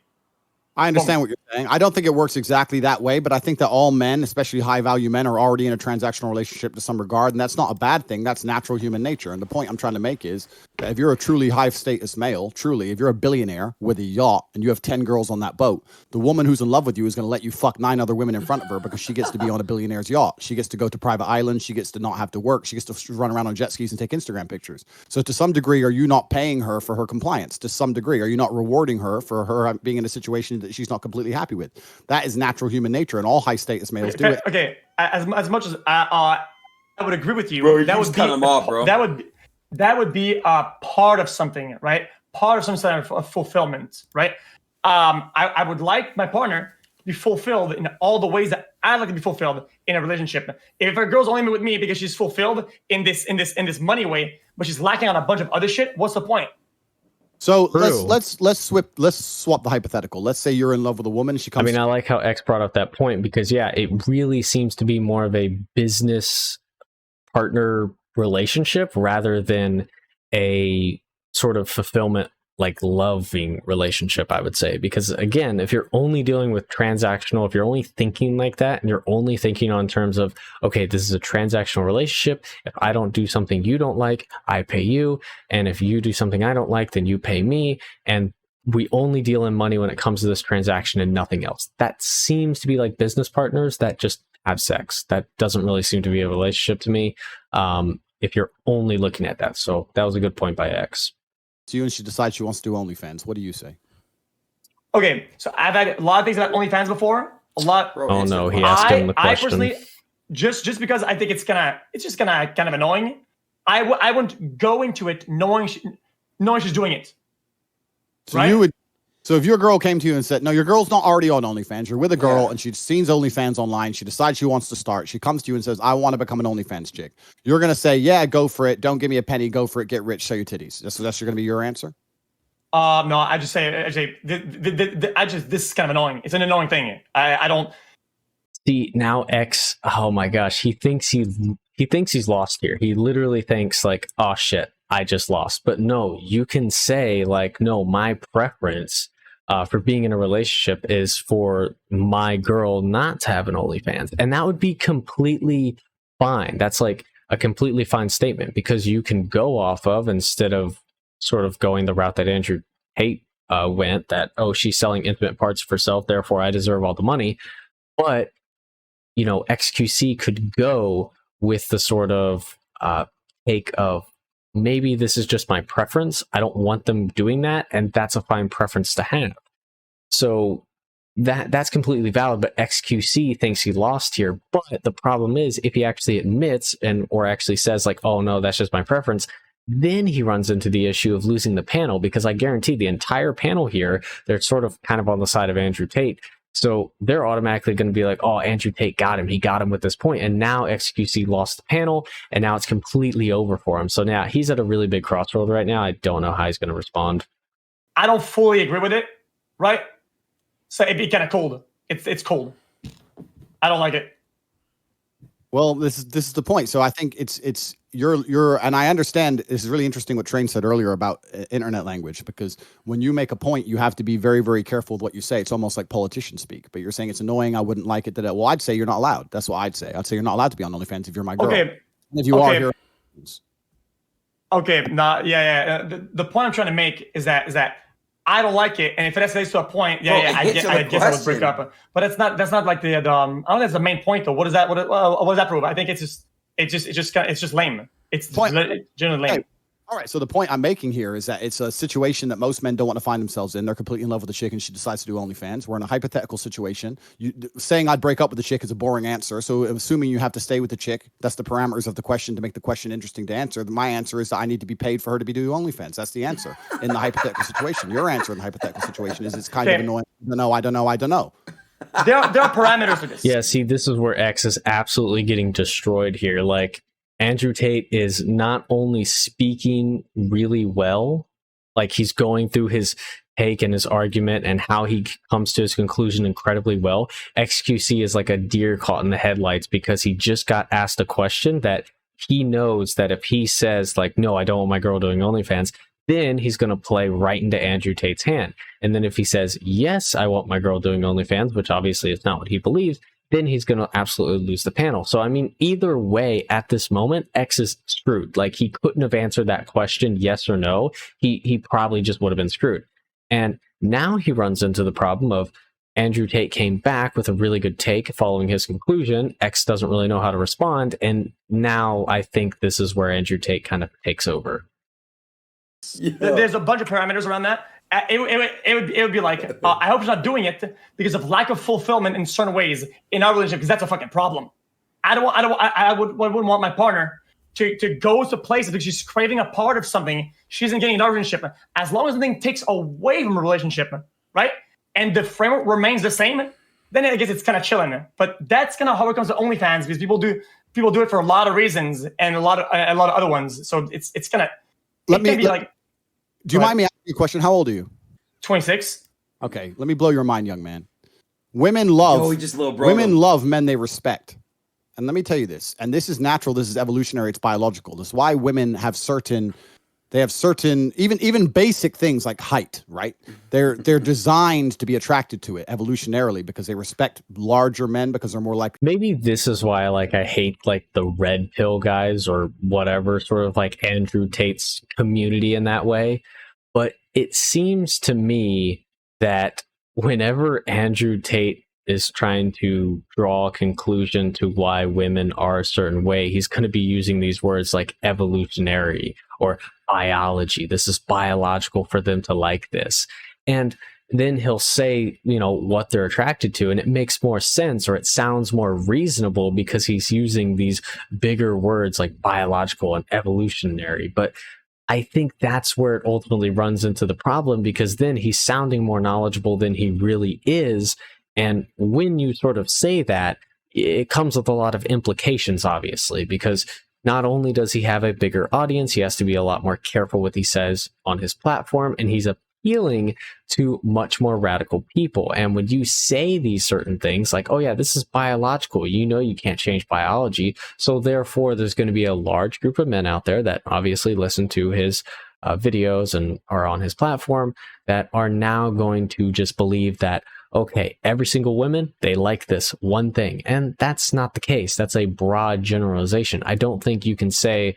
I understand what you're saying. I don't think it works exactly that way, but I think that all men, especially high-value men, are already in a transactional relationship to some regard, and that's not a bad thing. That's natural human nature. And the point I'm trying to make is that if you're a truly high-status male, if you're a billionaire with a yacht and you have 10 girls on that boat, the woman who's in love with you is going to let you fuck 9 other women in front of her because she gets to be on a billionaire's yacht. She gets to go to private islands. She gets to not have to work. She gets to run around on jet skis and take Instagram pictures. So to some degree, are you not paying her for her compliance? To some degree, are you not rewarding her for her being in a situation that she's not completely happy with? That is natural human nature, and all high status males do it. Okay, as much as I would agree with you, bro, that would cut him off, bro. That would be a part of something, right? Part of some sort of fulfillment, right? I would like my partner to be fulfilled in all the ways that I like to be fulfilled in a relationship. If a girl's only with me because she's fulfilled in this money way, but she's lacking on a bunch of other shit, what's the point? So let's swap the hypothetical. Let's say you're in love with a woman. She comes. I like how X brought up that point because, yeah, it really seems to be more of a business partner relationship rather than a sort of fulfillment, like loving relationship, I would say. Because again, if you're only dealing with transactional, if you're only thinking like that and you're only thinking on terms of, okay, this is a transactional relationship. If I don't do something you don't like, I pay you. And if you do something I don't like, then you pay me. And we only deal in money when it comes to this transaction and nothing else. That seems to be like business partners that just have sex. That doesn't really seem to be a relationship to me. If you're only looking at that. So that was a good point by X. You and she decides she wants to do OnlyFans. What do you say? Okay, so I've had a lot of things about OnlyFans before. A lot. Oh no, he asked him the question. I personally, just because I think it's just gonna kind of annoying. I wouldn't go into it knowing she's doing it. So right? you would. So if your girl came to you and said, no, your girl's not already on OnlyFans. You're with a girl and she's seen OnlyFans online. She decides she wants to start. She comes to you and says, I want to become an OnlyFans chick. You're going to say, yeah, go for it. Don't give me a penny. Go for it. Get rich. Show your titties. That's going to be your answer? No, I just say, this is kind of annoying. It's an annoying thing. I don't. See, now X, oh my gosh, he thinks he's lost here. He literally thinks like, oh shit, I just lost. But no, you can say like, no, my preference for being in a relationship is for my girl not to have an OnlyFans. And that would be completely fine. That's like a completely fine statement because you can go off of, instead of sort of going the route that Andrew Tate went, that, oh, she's selling intimate parts of herself, therefore I deserve all the money. But, xQc could go with the sort of take of, maybe this is just my preference. I don't want them doing that, and that's a fine preference to have. So that's completely valid, but xQc thinks he lost here. But the problem is, if he actually admits or actually says like, oh no, that's just my preference, then he runs into the issue of losing the panel, because I guarantee the entire panel here, they're sort of kind of on the side of Andrew Tate. So they're automatically going to be like, oh, Andrew Tate got him. He got him with this point. And now xQc lost the panel, and now it's completely over for him. So now he's at a really big crossroad right now. I don't know how he's going to respond. I don't fully agree with it, right? So it'd be kind of cold. It's cold. I don't like it. Well, this is the point. So I think it's you're and I understand this is really interesting what Train said earlier about internet language, because when you make a point, you have to be very, very careful with what you say. It's almost like politicians speak. But you're saying it's annoying. I wouldn't like it. Well, I'd say you're not allowed. That's what I'd say. I'd say you're not allowed to be on OnlyFans if you're my girl. Okay. And if you are here. Okay. Yeah. The point I'm trying to make is that I don't like it, and if it escalates to a point, I guess I would break up. But that's not like the I don't think that's the main point though. What does that prove? I think it's just lame. It's generally lame. Hey, all right. So the point I'm making here is that it's a situation that most men don't want to find themselves in. They're completely in love with the chick, and she decides to do OnlyFans. We're in a hypothetical situation. Saying I'd break up with the chick is a boring answer. So assuming you have to stay with the chick, that's the parameters of the question to make the question interesting to answer. My answer is that I need to be paid for her to be doing OnlyFans. That's the answer in the hypothetical situation. Your answer in the hypothetical situation is it's kind of annoying. I don't know. There are parameters for this. Yeah, see, this is where X is absolutely getting destroyed here. Like, Andrew Tate is not only speaking really well, like he's going through his take and his argument and how he comes to his conclusion incredibly well. xQc is like a deer caught in the headlights because he just got asked a question that he knows that if he says, like, no, I don't want my girl doing OnlyFans, then he's going to play right into Andrew Tate's hand. And then if he says, yes, I want my girl doing OnlyFans, which obviously is not what he believes, then he's going to absolutely lose the panel. So, I mean, either way, at this moment, X is screwed. Like, he couldn't have answered that question, yes or no. He probably just would have been screwed. And now he runs into the problem of Andrew Tate came back with a really good take following his conclusion. X doesn't really know how to respond. And now I think this is where Andrew Tate kind of takes over. Yeah. There's a bunch of parameters around that. It would be like, I hope she's not doing it because of lack of fulfillment in certain ways in our relationship, because that's a fucking problem. I wouldn't want my partner to go to places because she's craving a part of something she isn't getting in our relationship. As long as the thing takes away from a relationship, right? And the framework remains the same, then I guess it's kind of chilling. But that's kind of how it comes to OnlyFans, because people do it for a lot of reasons and a lot of other ones. So it's kind of. Do you mind me asking you a question? How old are you? 26. Okay, let me blow your mind, young man. Women love men they respect. And let me tell you this, and this is natural, this is evolutionary, it's biological. This is why women have certain even basic things like height, right? They're designed to be attracted to it evolutionarily because they respect larger men because they're more likely. Maybe this is why I hate the red pill guys or whatever, sort of like Andrew Tate's community in that way. But it seems to me that whenever Andrew Tate is trying to draw a conclusion to why women are a certain way, he's going to be using these words like evolutionary or biology. This is biological for them to like this. And then he'll say, what they're attracted to, and it makes more sense, or it sounds more reasonable because he's using these bigger words like biological and evolutionary. But I think that's where it ultimately runs into the problem, because then he's sounding more knowledgeable than he really is. And when you sort of say that, it comes with a lot of implications, obviously, because not only does he have a bigger audience, he has to be a lot more careful what he says on his platform, and he's appealing to much more radical people. And when you say these certain things like, oh yeah, this is biological, you can't change biology, so therefore there's going to be a large group of men out there that obviously listen to his videos and are on his platform that are now going to just believe that, okay, every single woman, they like this one thing. And that's not the case. That's a broad generalization. I don't think you can say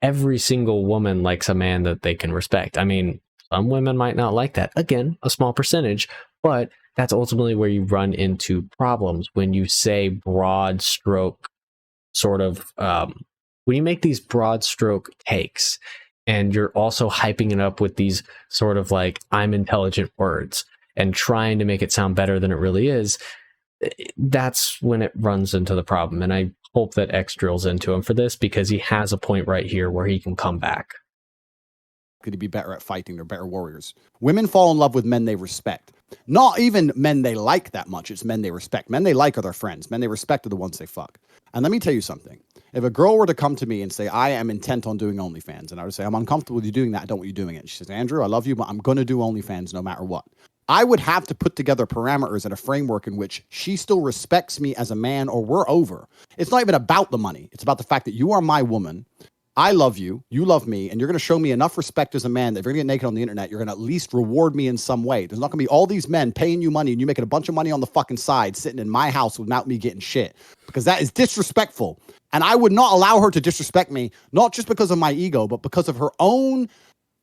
every single woman likes a man that they can respect. I mean, some women might not like that. Again, a small percentage, but that's ultimately where you run into problems when you say broad stroke sort of, when you make these broad stroke takes and you're also hyping it up with these sort of I'm intelligent words and trying to make it sound better than it really is, that's when it runs into the problem. And I hope that X drills into him for this, because he has a point right here where he can come back. Could he be better at fighting? They're better warriors. Women fall in love with men they respect. Not even men they like that much. It's men they respect. Men they like are their friends. Men they respect are the ones they fuck. And let me tell you something. If a girl were to come to me and say, I am intent on doing OnlyFans, and I would say, I'm uncomfortable with you doing that. I don't want you doing it. And she says, Andrew, I love you, but I'm going to do OnlyFans no matter what. I would have to put together parameters and a framework in which she still respects me as a man, or we're over. It's not even about the money. It's about the fact that you are my woman. I love you, you love me, and you're going to show me enough respect as a man that if you're going to get naked on the internet, you're going to at least reward me in some way. There's not going to be all these men paying you money and you making a bunch of money on the fucking side sitting in my house without me getting shit, because that is disrespectful. And I would not allow her to disrespect me, not just because of my ego, but because of her own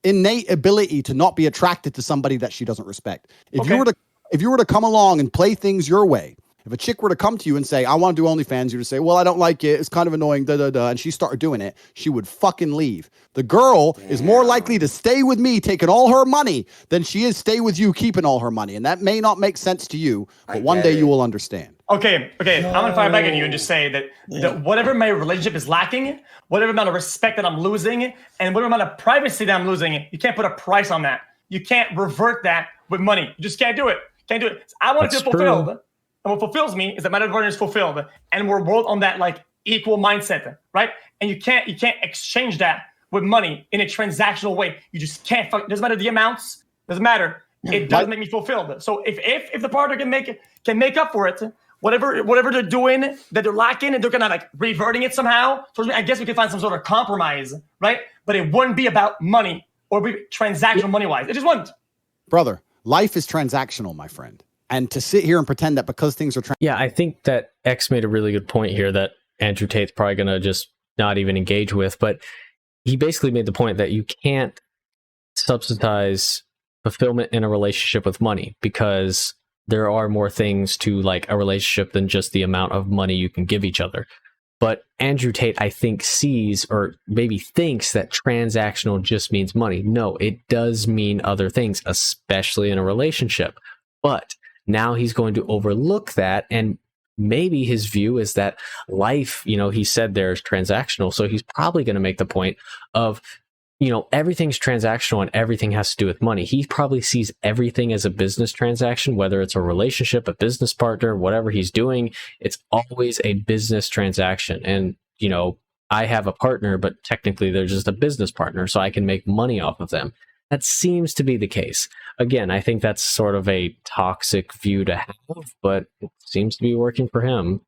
innate ability to not be attracted to somebody that she doesn't respect. If you were to come along and play things your way, if a chick were to come to you and say, I want to do OnlyFans, you would say, well, I don't like it. It's kind of annoying, and she started doing it, she would fucking leave. The girl is more likely to stay with me taking all her money than she is stay with you keeping all her money. And that may not make sense to you, but one day you will understand. Okay. I'm going to fire back at you and just say that whatever my relationship is lacking, whatever amount of respect that I'm losing, and whatever amount of privacy that I'm losing, you can't put a price on that. You can't revert that with money. You just can't do it. I want to feel fulfilled. True. And what fulfills me is that my partner is fulfilled, and we're both on that like equal mindset, right? And you can't exchange that with money in a transactional way. You just can't. It doesn't matter the amounts. Doesn't matter. It does make me fulfilled. So if the partner can make up for it, whatever they're doing that they're lacking, and they're kind of like reverting it somehow. So I guess we can find some sort of compromise, right? But it wouldn't be about money or be transactional money wise. It just wouldn't. Brother, life is transactional, my friend. And to sit here and pretend that because things are... Yeah, I think that X made a really good point here that Andrew Tate's probably going to just not even engage with. But he basically made the point that you can't subsidize fulfillment in a relationship with money, because there are more things to like a relationship than just the amount of money you can give each other. But Andrew Tate, I think, sees or maybe thinks that transactional just means money. No, it does mean other things, especially in a relationship. But now he's going to overlook that, and maybe his view is that life, he said there's transactional, so he's probably going to make the point of, everything's transactional and everything has to do with money. He probably sees everything as a business transaction, whether it's a relationship, a business partner, whatever he's doing, it's always a business transaction. And, I have a partner, but technically they're just a business partner, so I can make money off of them. That seems to be the case. Again, I think that's sort of a toxic view to have, but it seems to be working for him.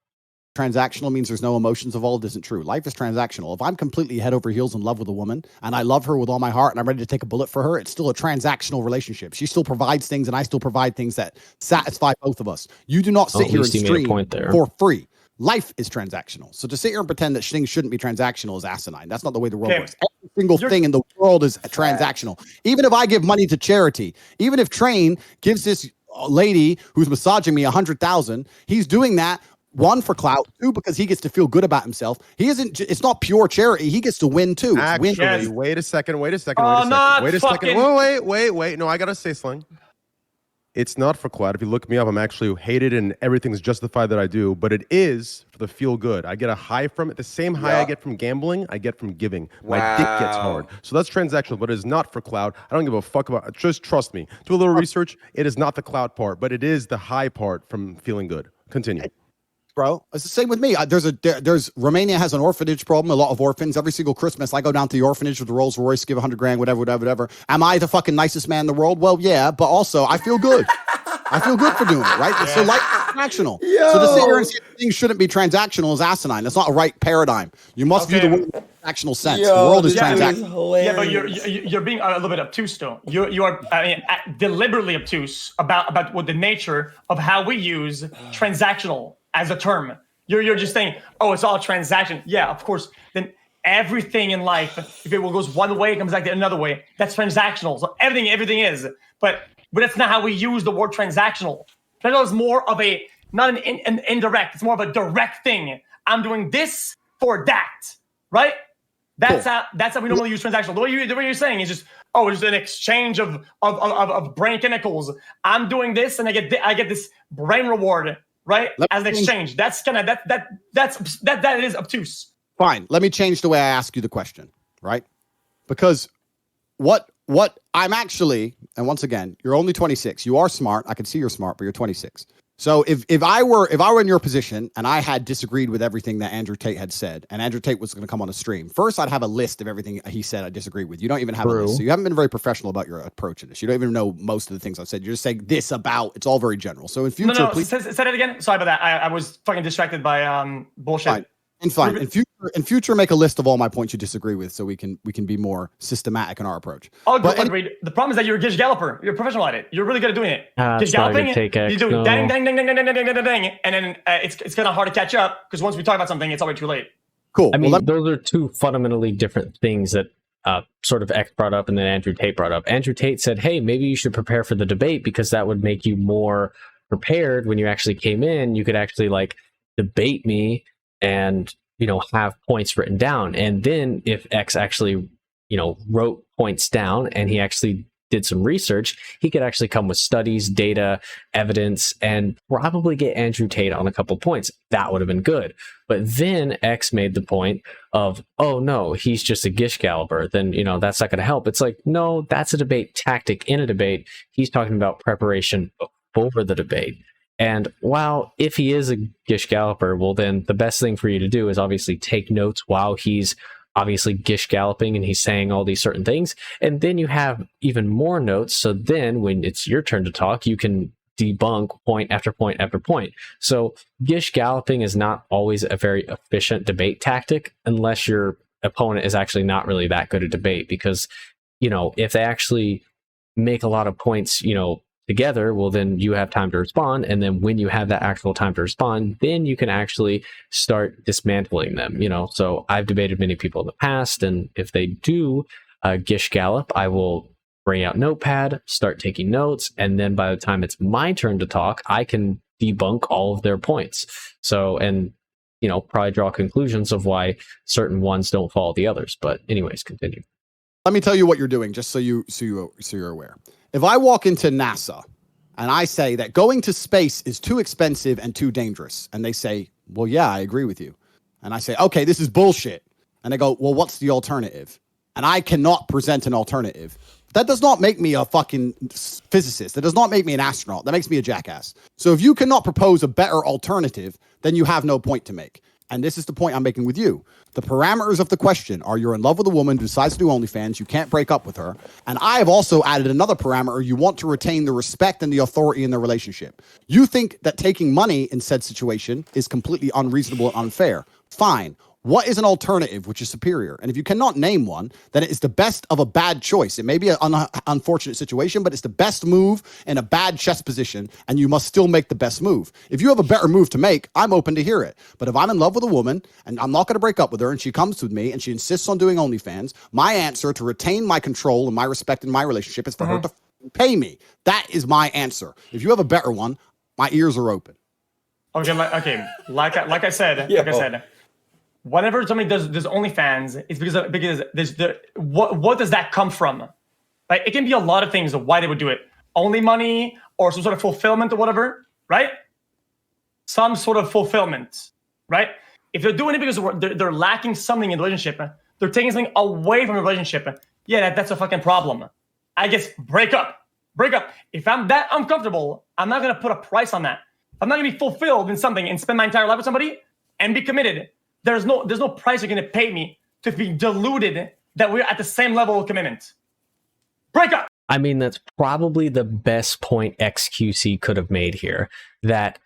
Transactional means there's no emotions involved isn't true. Life is transactional. If I'm completely head over heels in love with a woman and I love her with all my heart and I'm ready to take a bullet for her, it's still a transactional relationship. She still provides things and I still provide things that satisfy both of us. You do not sit here and stream for free. Life is transactional. So to sit here and pretend that things shouldn't be transactional is asinine. That's not the way the world works. Every single thing in the world is transactional. Even if I give money to charity, even if Train gives this lady who's massaging me $100,000, he's doing that, one, for clout, two, because he gets to feel good about himself. He isn't. It's not pure charity. He gets to win too. Actually, wait a second. Wait a second. No, I gotta say something. It's not for clout. If you look me up, I'm actually hated and everything's justified that I do, but it is for the feel good. I get a high from it. The same high I get from gambling, I get from giving. My dick gets hard. So that's transactional, but it is not for clout. I don't give a fuck about it. Just trust me. Do a little research. It is not the clout part, but it is the high part from feeling good. Continue. Bro, it's the same with me. There's Romania has an orphanage problem. A lot of orphans. Every single Christmas, I go down to the orphanage with the Rolls Royce, give $100,000, whatever. Am I the fucking nicest man in the world? Well, yeah, but also I feel good. I feel good for doing it, right? Yeah. So life is transactional. So to sit here and say things shouldn't be transactional is asinine. That's not a right paradigm. You must view the world in a transactional sense. The world is transactional. Yeah, but you're being a little bit obtuse, though. You are deliberately obtuse about what the nature of how we use transactional as a term. You're just saying, oh, it's all transaction. Yeah, of course. Then everything in life, if it goes one way, it comes back the another way. That's transactional. So everything is. But that's not how we use the word transactional. Transactional is more of not an indirect. It's more of a direct thing. I'm doing this for that, right? That's how we normally use transactional. The way you're saying is just, oh, it's an exchange of brain chemicals. I'm doing this and I get this brain reward. Right? As an exchange. That's that is obtuse. Fine. Let me change the way I ask you the question, right? Because what what I'm actually, and once again, you're only 26. You are smart. I can see you're smart, but you're 26. So if I were in your position and I had disagreed with everything that Andrew Tate had said, and Andrew Tate was going to come on a stream, first I'd have a list of everything he said I disagree with. You don't even have a list, so you haven't been very professional about your approach in this. You don't even know most of the things I've said. You're just saying this about. It's all very general. So in future, please say it again. Sorry about that. I was fucking distracted by bullshit. Fine. In future, make a list of all my points you disagree with, so we can be more systematic in our approach. Oh, agreed. The problem is that you're a Gish Galloper. You're a professional at it. You're really good at doing it. Gish Galloping, you do dang, dang, dang, dang, dang, dang, dang, dang, dang, and then it's kind of hard to catch up because once we talk about something, it's already too late. Cool. I mean, those are two fundamentally different things that sort of X brought up and then Andrew Tate brought up. Andrew Tate said, hey, maybe you should prepare for the debate because that would make you more prepared when you actually came in. You could actually like debate me and have points written down. And then if X actually, wrote points down and he actually did some research, he could actually come with studies, data, evidence, and probably get Andrew Tate on a couple points. That would have been good. But then X made the point of, oh no, he's just a Gish Galloper. Then, that's not going to help. It's like, no, that's a debate tactic in a debate. He's talking about preparation before the debate. And while if he is a Gish Galloper, well, then the best thing for you to do is obviously take notes while he's obviously Gish Galloping and he's saying all these certain things. And then you have even more notes. So then when it's your turn to talk, you can debunk point after point after point. So Gish Galloping is not always a very efficient debate tactic unless your opponent is actually not really that good at debate. Because, if they actually make a lot of points, together, well, then you have time to respond. And then when you have that actual time to respond, then you can actually start dismantling them, So I've debated many people in the past, and if they do Gish Gallop, I will bring out Notepad, start taking notes, and then by the time it's my turn to talk, I can debunk all of their points. So, and probably draw conclusions of why certain ones don't follow the others. But anyways, continue. Let me tell you what you're doing, just so you're aware. If I walk into NASA and I say that going to space is too expensive and too dangerous, and they say, well, yeah, I agree with you. And I say, okay, this is bullshit. And they go, well, what's the alternative? And I cannot present an alternative. That does not make me a fucking physicist. That does not make me an astronaut. That makes me a jackass. So if you cannot propose a better alternative, then you have no point to make. And this is the point I'm making with you. The parameters of the question are you're in love with a woman who decides to do OnlyFans. You can't break up with her. And I have also added another parameter. You want to retain the respect and the authority in the relationship. You think that taking money in said situation is completely unreasonable and unfair. Fine. What is an alternative which is superior? And if you cannot name one, then it is the best of a bad choice. It may be an unfortunate situation, but it's the best move in a bad chess position, and you must still make the best move. If you have a better move to make, I'm open to hear it. But if I'm in love with a woman, and I'm not going to break up with her, and she comes with me, and she insists on doing OnlyFans, my answer to retain my control and my respect in my relationship is for her to pay me. That is my answer. If you have a better one, my ears are open. Okay, like I said, whenever somebody does OnlyFans, it's because there's what does that come from? Like, it can be a lot of things of why they would do it. Only money or some sort of fulfillment or whatever, right? Some sort of fulfillment, right? If they're doing it because they're lacking something in the relationship, they're taking something away from the relationship, that's a fucking problem. I guess break up. If I'm that uncomfortable, I'm not going to put a price on that. I'm not going to be fulfilled in something and spend my entire life with somebody and be committed. There's no price you're going to pay me to be deluded that we're at the same level of commitment. Break up. I mean, that's probably the best point xQc could have made here, that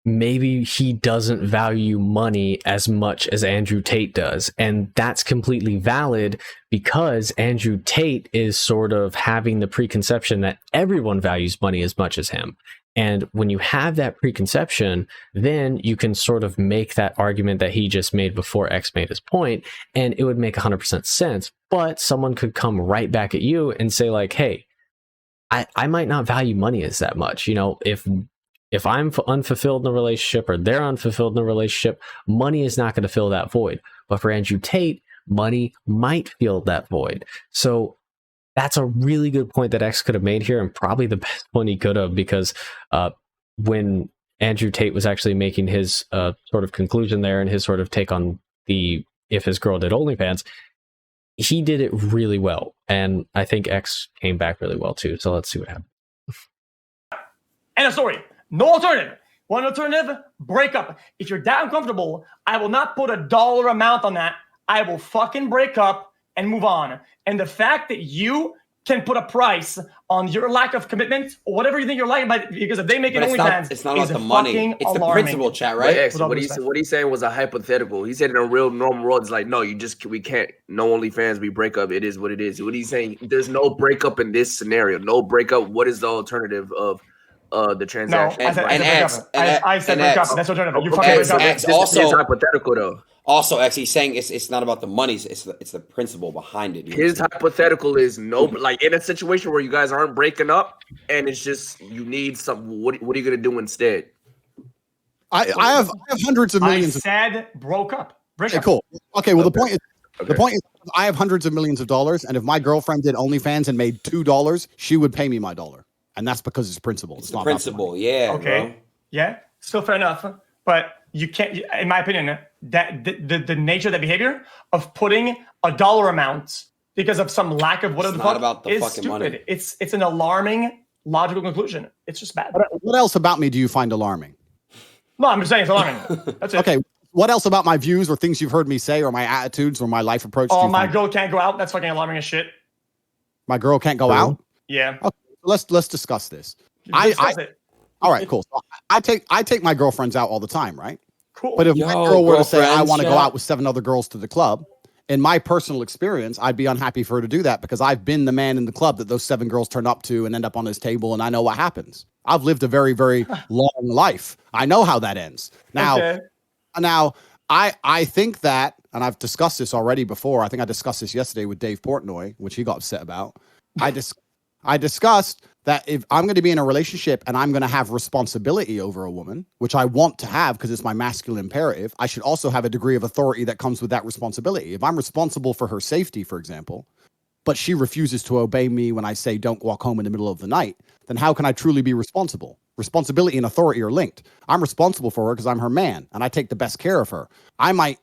maybe he doesn't value money as much as Andrew Tate does. And that's completely valid because Andrew Tate is sort of having the preconception that everyone values money as much as him. And when you have that preconception, then you can sort of make that argument that he just made before X made his point, and it would make 100% sense. But someone could come right back at you and say like, hey, I might not value money as that much. If I'm unfulfilled in a relationship or they're unfulfilled in a relationship, money is not going to fill that void. But for Andrew Tate, money might fill that void. So that's a really good point that X could have made here, and probably the best one he could have, because when Andrew Tate was actually making his sort of conclusion there and his sort of take on the if his girl did OnlyFans, he did it really well, and I think X came back really well too. So let's see what happens. End of story. No alternative. One alternative, break up. If you're that uncomfortable, I will not put a dollar amount on that. I will fucking break up and move on. And the fact that you can put a price on your lack of commitment or whatever you think you're like, because if they make it OnlyFans, it's not about the money. It's the principle, chat, right? X, what he's saying was a hypothetical. He said in a real normal world, it's like, no, we can't. No OnlyFans, we break up. It is what it is. What he's saying, there's no breakup in this scenario. No breakup. What is the alternative of the transaction? No, I said break up. That's alternative. You fucking break up. X also is hypothetical though. Also, X, he's saying it's not about the money. It's the principle behind it. His hypothetical is no, like in a situation where you guys aren't breaking up, and it's just you need some. What are you gonna do instead? I have hundreds of millions. I said broke up. Break up. Cool. Okay. Well, the point is, I have hundreds of millions of dollars, and if my girlfriend did OnlyFans and made $2, she would pay me my $1, and that's because it's principle. It's not principle. Yeah. Okay. Bro. Yeah. Still fair enough, but you can't. In my opinion, that the nature of that behavior of putting a dollar amount because of some lack of whatever the fuck about the is fucking stupid. money. It's an alarming logical conclusion. It's just bad. What else about me do you find alarming? No, I'm just saying it's alarming. That's it. Okay. What else about my views or things you've heard me say or my attitudes or my life approach? Oh, my girl can't go out. That's fucking alarming as shit. My girl can't go out? Yeah. Okay, let's discuss this. All right, cool. So I take my girlfriends out all the time, right? Cool. But if my girl were to say I want to go out with 7 other girls to the club, in my personal experience, I'd be unhappy for her to do that because I've been the man in the club that those 7 girls turn up to and end up on his table, and I know what happens. I've lived a very, very long life. I know how that ends. Now, I think that, and I've discussed this already before. I think I discussed this yesterday with Dave Portnoy, which he got upset about. I discussed that if I'm going to be in a relationship and I'm going to have responsibility over a woman, which I want to have because it's my masculine imperative, I should also have a degree of authority that comes with that responsibility. If I'm responsible for her safety, for example, but she refuses to obey me when I say don't walk home in the middle of the night, then how can I truly be responsible? Responsibility and authority are linked. I'm responsible for her because I'm her man and I take the best care of her. I might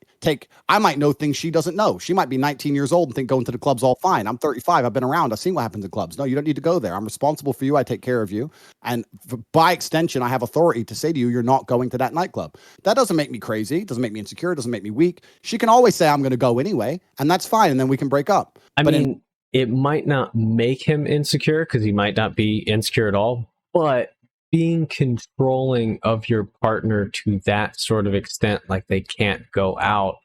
know things she doesn't know. She might be 19 years old and think going to the club's all fine. I'm 35. I've been around. I've seen what happens in clubs. No, you don't need to go there. I'm responsible for you. I take care of you. And by extension, I have authority to say to you, you're not going to that nightclub. That doesn't make me crazy. It doesn't make me insecure. It doesn't make me weak. She can always say I'm going to go anyway, and that's fine. And then we can break up. It might not make him insecure because he might not be insecure at all, but being controlling of your partner to that sort of extent, like they can't go out,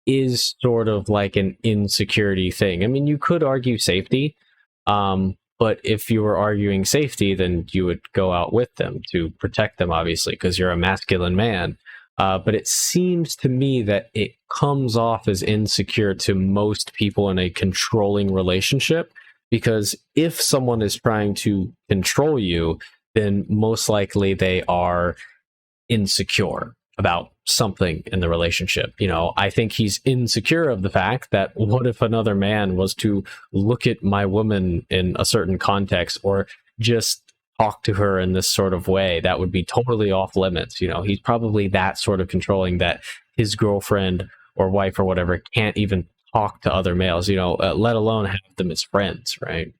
is sort of like an insecurity thing. I mean, you could argue safety, but if you were arguing safety, then you would go out with them to protect them, obviously, because you're a masculine man. But it seems to me that it comes off as insecure to most people in a controlling relationship, because if someone is trying to control you, then most likely they are insecure about something in the relationship. You know, I think he's insecure of the fact that what if another man was to look at my woman in a certain context or just talk to her in this sort of way that would be totally off limits. You know, he's probably that sort of controlling that his girlfriend or wife or whatever can't even talk to other males, let alone have them as friends, right?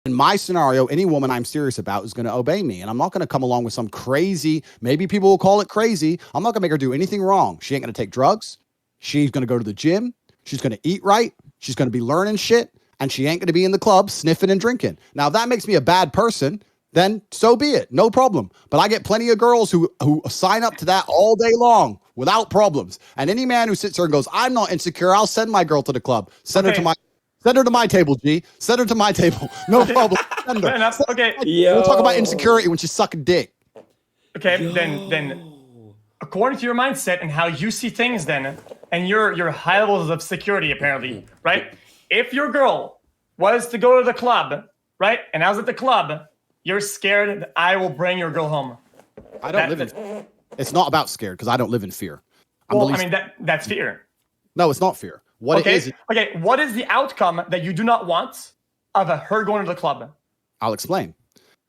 In my scenario, any woman I'm serious about is going to obey me. And I'm not going to come along with some crazy, maybe people will call it crazy. I'm not going to make her do anything wrong. She ain't going to take drugs. She's going to go to the gym. She's going to eat right. She's going to be learning shit. And she ain't going to be in the club sniffing and drinking. Now, if that makes me a bad person, then so be it. No problem. But I get plenty of girls who sign up to that all day long without problems. And any man who sits there and goes, I'm not insecure, I'll send my girl to the club. Send her to my table, G. Send her to my table. No problem. Send her. Enough. Okay. We'll talk about insecurity when she's sucking dick. Okay, then according to your mindset and how you see things then, and your high levels of security apparently, right? If your girl was to go to the club, right, and I was at the club, you're scared that I will bring your girl home. I don't live in. It's not about scared because I don't live in fear. That's fear. No, it's not fear. What it is. Okay, what is the outcome that you do not want of her going to the club? I'll explain.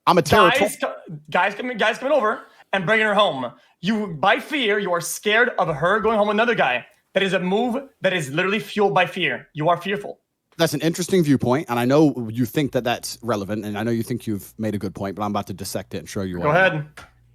I'm a territorial. Guys coming over and bringing her home. You, by fear, you are scared of her going home with another guy. that is a move that is literally fueled by fear. You are fearful. That's an interesting viewpoint, and I know you think that that's relevant, and I know you think you've made a good point, but I'm about to dissect it and show you why. Go ahead.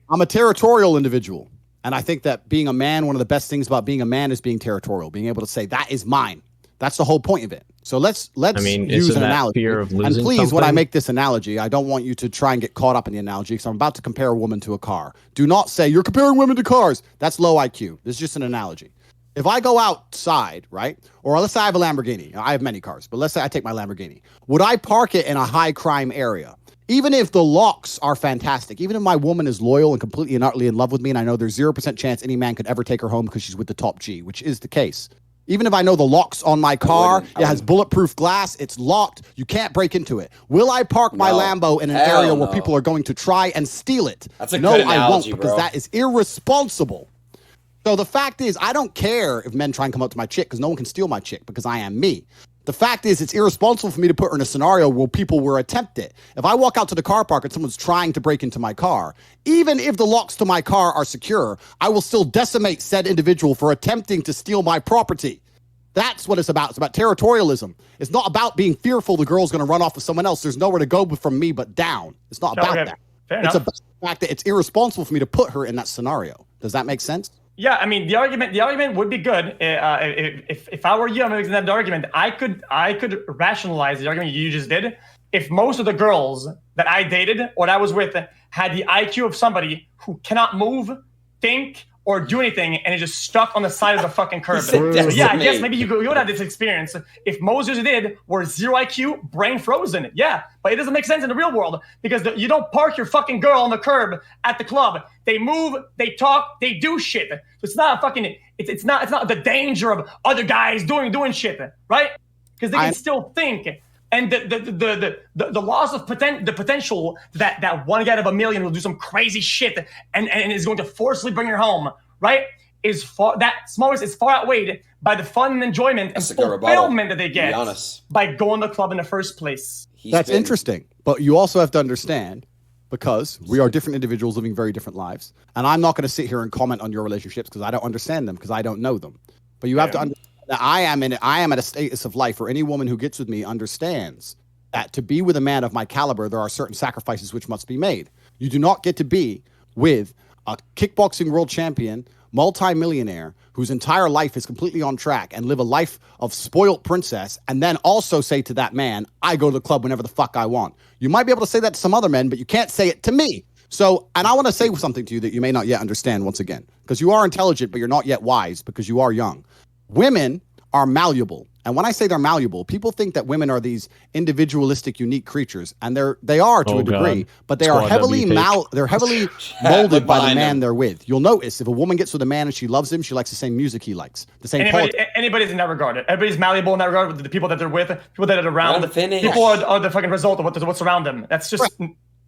I'm a territorial individual, and I think that being a man, one of the best things about being a man is being territorial, being able to say, that is mine. That's the whole point of it. So let's use an analogy. Fear of losing and please, something? when I make this analogy, I don't want you to try and get caught up in the analogy because I'm about to compare a woman to a car. Do not say, you're comparing women to cars. That's low IQ. This is just an analogy. If I go outside, right, or let's say I have a Lamborghini. I have many cars, but let's say I take my Lamborghini. Would I park it in a high crime area? Even if the locks are fantastic, even if my woman is loyal and completely and utterly in love with me, and I know there's 0% chance any man could ever take her home because she's with the top G, which is the case. Even if I know the locks on my car, it has bulletproof glass, it's locked, you can't break into it. Will I park my Lambo in an area where people are going to try and steal it? That's a good analogy, I won't, because bro. that is irresponsible. So the fact is, I don't care if men try and come up to my chick because no one can steal my chick because I am me. The fact is, it's irresponsible for me to put her in a scenario where people will attempt it. If I walk out to the car park and someone's trying to break into my car, even if the locks to my car are secure, I will still decimate said individual for attempting to steal my property. That's what it's about. It's about territorialism. It's not about being fearful the girl's going to run off with someone else. There's nowhere to go from me but down. It's not about that. It's about the fact that it's irresponsible for me to put her in that scenario. Does that make sense? Yeah, I mean, the argument would be good. If I were you, I'm making that argument. I could rationalize the argument you just did. If most of the girls that I dated or that I was with had the IQ of somebody who cannot move, think, or do anything, and is just stuck on the side of the fucking curb. So yeah, I guess maybe you would have this experience. If most of you did were 0 IQ, brain frozen. Yeah, but it doesn't make sense in the real world because you don't park your fucking girl on the curb at the club. They move, they talk, they do shit. So it's not a fucking. It's not the danger of other guys doing shit, right? Because they can still think. And the loss of the potential that one guy out of a million will do some crazy shit and is going to forcibly bring her home, right? Is far outweighed by the fun and enjoyment and fulfillment that they get by going to the club in the first place. That's interesting, but you also have to understand, because we are different individuals living very different lives, and I'm not going to sit here and comment on your relationships because I don't understand them because I don't know them. But you have to understand. Now, I am at a status of life where any woman who gets with me understands that to be with a man of my caliber, there are certain sacrifices which must be made. You do not get to be with a kickboxing world champion, multi-millionaire, whose entire life is completely on track and live a life of spoilt princess, and then also say to that man, I go to the club whenever the fuck I want. You might be able to say that to some other men, but you can't say it to me. So, and I want to say something to you that you may not yet understand once again, because you are intelligent, but you're not yet wise because you are young. Women are malleable. And when I say they're malleable, people think that women are these individualistic, unique creatures, and they are to a degree, but they are heavily molded by the man they're with. You'll notice if a woman gets with a man and she loves him, she likes the same music he likes, the same anybody's in that regard. Everybody's malleable in that regard with the people that they're with, people that are around. People are the fucking result of what's around them. That's just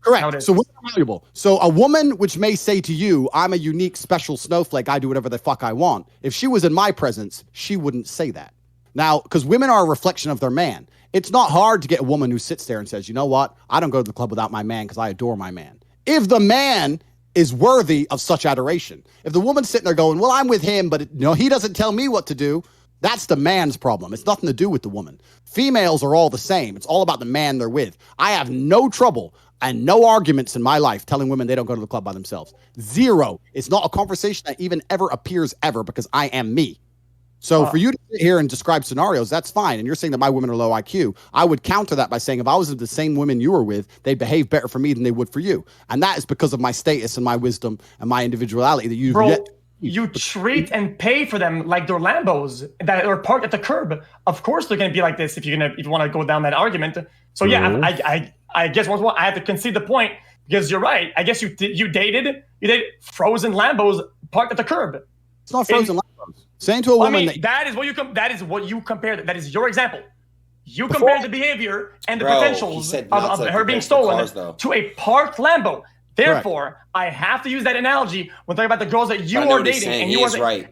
correct. So women are malleable. So a woman which may say to you, I'm a unique, special snowflake, I do whatever the fuck I want. If she was in my presence, she wouldn't say that. Now, because women are a reflection of their man. It's not hard to get a woman who sits there and says, you know what? I don't go to the club without my man because I adore my man. If the man is worthy of such adoration. If the woman's sitting there going, well, I'm with him, but he doesn't tell me what to do. That's the man's problem. It's nothing to do with the woman. Females are all the same. It's all about the man they're with. I have no trouble and no arguments in my life telling women they don't go to the club by themselves. Zero. It's not a conversation that even ever appears ever because I am me. So for you to sit here and describe scenarios, that's fine. And you're saying that my women are low IQ. I would counter that by saying if I was with the same women you were with, they'd behave better for me than they would for you. And that is because of my status and my wisdom and my individuality that you've you treat and pay for them like they're Lambos that are parked at the curb. Of course they're going to be like this if you want to go down that argument. So yeah, I guess once more I have to concede the point because you're right. I guess you dated frozen Lambos parked at the curb. It's not frozen Lambos. Saying to a woman that is what you compare. That is your example. You compare the behavior and the potentials of her being stolen to a parked Lambo. Therefore, I have to use that analogy when talking about the girls that you are dating. And you are right.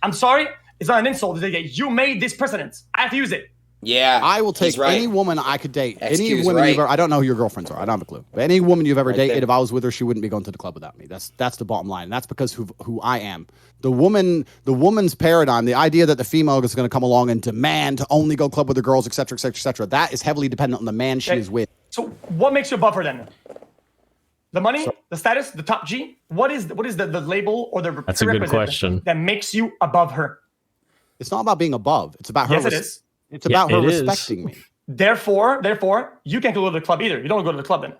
I'm sorry, it's not an insult. You made this precedent. I have to use it. Yeah, I will take he's right. any woman I could date. XQ Any is women right. you've ever, I don't know who your girlfriends are. I don't have a clue. But any woman you've ever Right dated, there. if I was with her, she wouldn't be going to the club without me. That's the bottom line. And that's because who I am. The woman's paradigm, the idea that the female is going to come along and demand to only go club with the girls, et cetera, et cetera, et cetera, that is heavily dependent on the man she is with. So what makes you above her then? The money, the status, the top G? What is the label or the That's a good question. that makes you above her? It's not about being above. It's about her. Yes, it is. It's about her it is. respecting me. Therefore, you can't go to the club either. You don't go to the club then.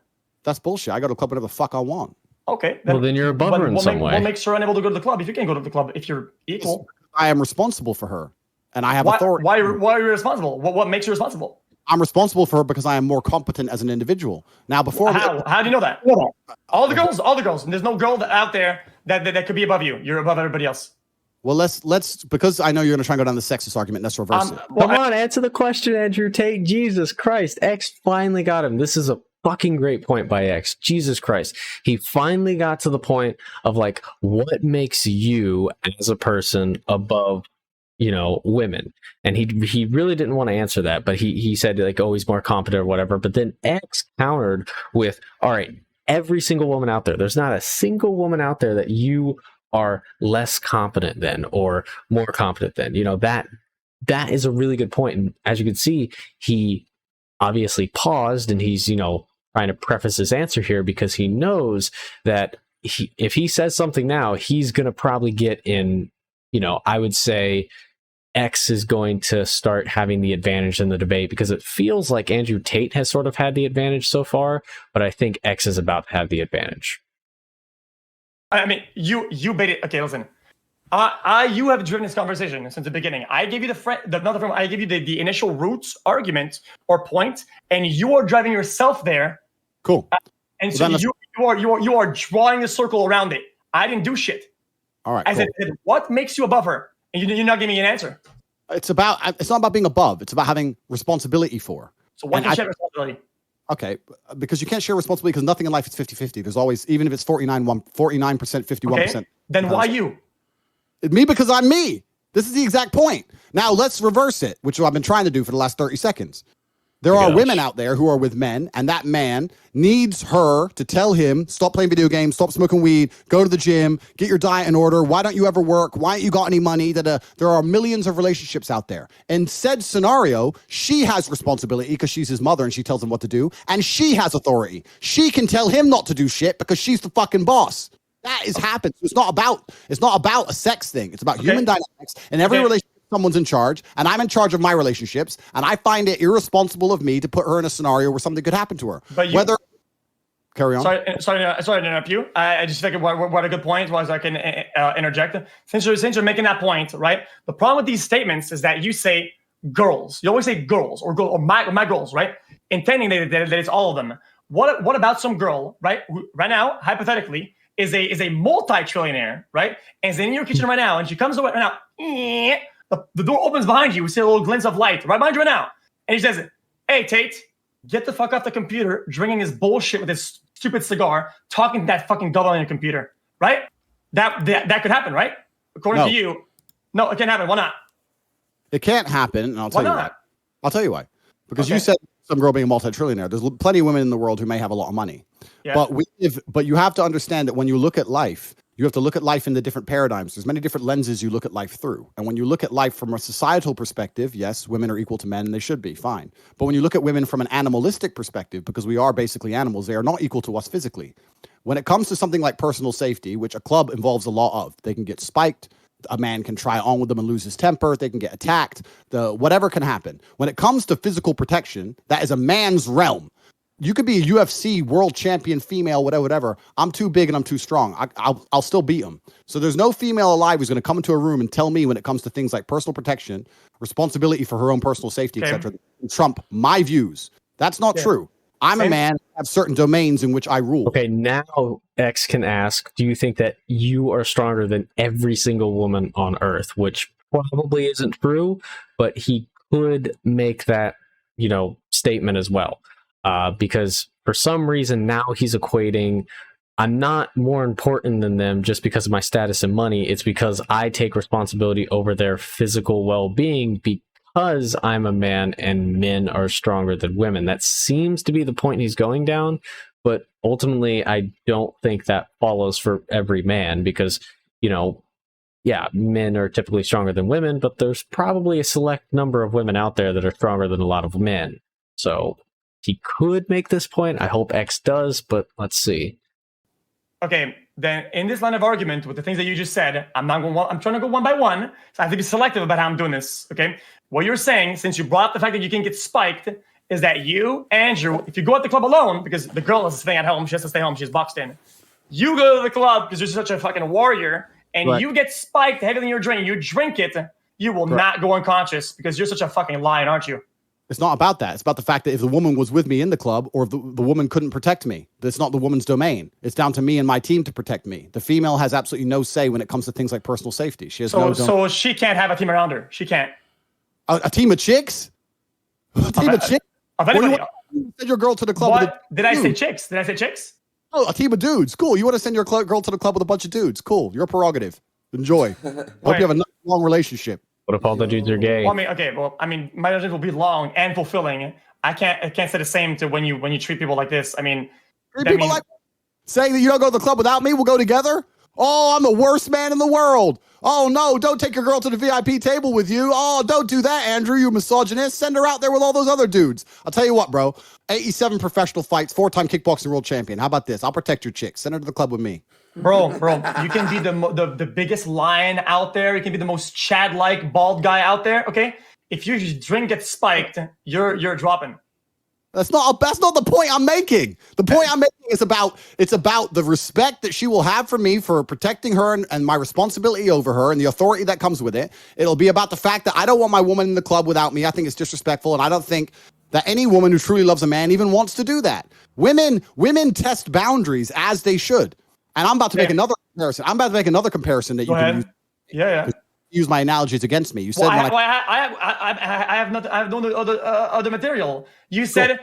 That's bullshit. I go to the club whatever the fuck I want. Okay. Well, then you're above her in some way. What makes her unable to go to the club if you can't go to the club if you're equal? I am responsible for her, and I have authority. Why are you responsible? What makes you responsible? I'm responsible for her because I am more competent as an individual. Now, before How do you know that? All the girls. And there's no girl out there that could be above you. You're above everybody else. Well, let's because I know you're gonna try and go down the sexist argument. Let's reverse it. Come on, answer the question, Andrew Tate. Jesus Christ, X finally got him. This is a fucking great point by X. Jesus Christ, he finally got to the point of like, what makes you as a person above, women? And he really didn't want to answer that, but he said like, oh, he's more competent or whatever. But then X countered with, all right, every single woman out there. There's not a single woman out there that you are less competent than or more competent than. That is a really good point. And as you can see, he obviously paused and he's, trying to preface his answer here because he knows that if he says something now, he's going to probably get in, I would say X is going to start having the advantage in the debate because it feels like Andrew Tate has sort of had the advantage so far, but I think X is about to have the advantage. I mean, you bait it. Okay, listen. You have driven this conversation since the beginning. I gave you I gave you the initial roots argument or point, and you are driving yourself there. Cool. And so you are drawing a circle around it. I didn't do shit. All right. I said, what makes you above her? And you're not giving me an answer. It's not about being above. It's about having responsibility for. So why do you share responsibility? Okay, because you can't share responsibility because nothing in life is 50-50. There's always, even if it's 49%, 51%. Okay, then why you? Me, because I'm me. This is the exact point. Now let's reverse it, which I've been trying to do for the last 30 seconds. There are women out there who are with men, and that man needs her to tell him, stop playing video games, stop smoking weed, go to the gym, get your diet in order. Why don't you ever work? Why ain't you got any money? There are millions of relationships out there. In said scenario, she has responsibility because she's his mother and she tells him what to do, and she has authority. She can tell him not to do shit because she's the fucking boss. That is happened. So it's not about a sex thing. It's about human dynamics. In every relationship, someone's in charge, and I'm in charge of my relationships, and I find it irresponsible of me to put her in a scenario where something could happen to her. But carry on. Sorry to interrupt you. I just think what a good point was. I can interject. Since you're making that point, right? The problem with these statements is that you say girls. You always say girls or my girls, right? Intending that it's all of them. What about some girl, right? Who, right now, hypothetically, is a multi-trillionaire, right? And is in your kitchen right now, and she comes over right now. The door opens behind you. We see a little glint of light right behind you right now. And he says, hey, Tate, get the fuck off the computer, drinking his bullshit with his stupid cigar, talking to that fucking double on your computer, right? That could happen, right? According to you. No, it can't happen. Why not? It can't happen, and I'll tell you why. I'll tell you why. Because you said some girl being a multi-trillionaire. There's plenty of women in the world who may have a lot of money. Yeah. But you have to understand that when you look at life, you have to look at life in the different paradigms. There's many different lenses you look at life through. And when you look at life from a societal perspective, yes, women are equal to men and they should be, fine. But when you look at women from an animalistic perspective, because we are basically animals, they are not equal to us physically. When it comes to something like personal safety, which a club involves a lot of, they can get spiked, a man can try on with them and lose his temper, they can get attacked, whatever can happen. When it comes to physical protection, that is a man's realm. You could be a UFC world champion, female, whatever. I'm too big and I'm too strong. I'll still beat him. So there's no female alive who's going to come into a room and tell me when it comes to things like personal protection, responsibility for her own personal safety, etc., trump my views. That's not true. I'm a man, I have certain domains in which I rule. Okay, now X can ask, do you think that you are stronger than every single woman on Earth? Which probably isn't true, but he could make that, statement as well. Because for some reason now he's equating, I'm not more important than them just because of my status and money. It's because I take responsibility over their physical well-being because I'm a man and men are stronger than women. That seems to be the point he's going down. But ultimately, I don't think that follows for every man because, yeah, men are typically stronger than women, but there's probably a select number of women out there that are stronger than a lot of men. So he could make this point. I hope X does, but let's see. Okay, then in this line of argument with the things that you just said, I'm trying to go one by one. So I have to be selective about how I'm doing this. Okay, what you're saying, since you brought up the fact that you can get spiked, is that you, Andrew, if you go at the club alone, because the girl is staying at home, she has to stay home, she's boxed in. You go to the club because you're such a fucking warrior, and you get spiked heavier than you're drinking. You drink it, you will not go unconscious because you're such a fucking lion, aren't you? It's not about that. It's about the fact that if the woman was with me in the club or if the woman couldn't protect me, that's not the woman's domain. It's down to me and my team to protect me. The female has absolutely no say when it comes to things like personal safety. She has so she can't have a team around her. She can't. A team of chicks? A team of chicks? Send your girl to the club. What? Did I say chicks? Did I say chicks? Oh, a team of dudes. Cool. You want to send your girl to the club with a bunch of dudes. Cool. Your prerogative. Enjoy. Hope you have a long relationship. What if all the dudes are gay? Well, my relationship will be long and fulfilling. I can't say the same to when you treat people like this. I mean, saying that you don't go to the club without me, we'll go together. Oh, I'm the worst man in the world. Oh no, don't take your girl to the VIP table with you. Oh, don't do that, Andrew, you misogynist. Send her out there with all those other dudes. I'll tell you what, bro. 87 professional fights, 4-time kickboxing world champion. How about this? I'll protect your chick. Send her to the club with me. Bro, you can be the biggest lion out there. You can be the most Chad-like bald guy out there. Okay, if your drink gets spiked, you're dropping. That's not the point I'm making. The point I'm making is about the respect that she will have for me for protecting her and my responsibility over her and the authority that comes with it. It'll be about the fact that I don't want my woman in the club without me. I think it's disrespectful, and I don't think that any woman who truly loves a man even wants to do that. Women test boundaries as they should. And I'm about to make another comparison. I'm about to make another comparison that you can use. Yeah. Use my analogies against me. You said I have no other material. You said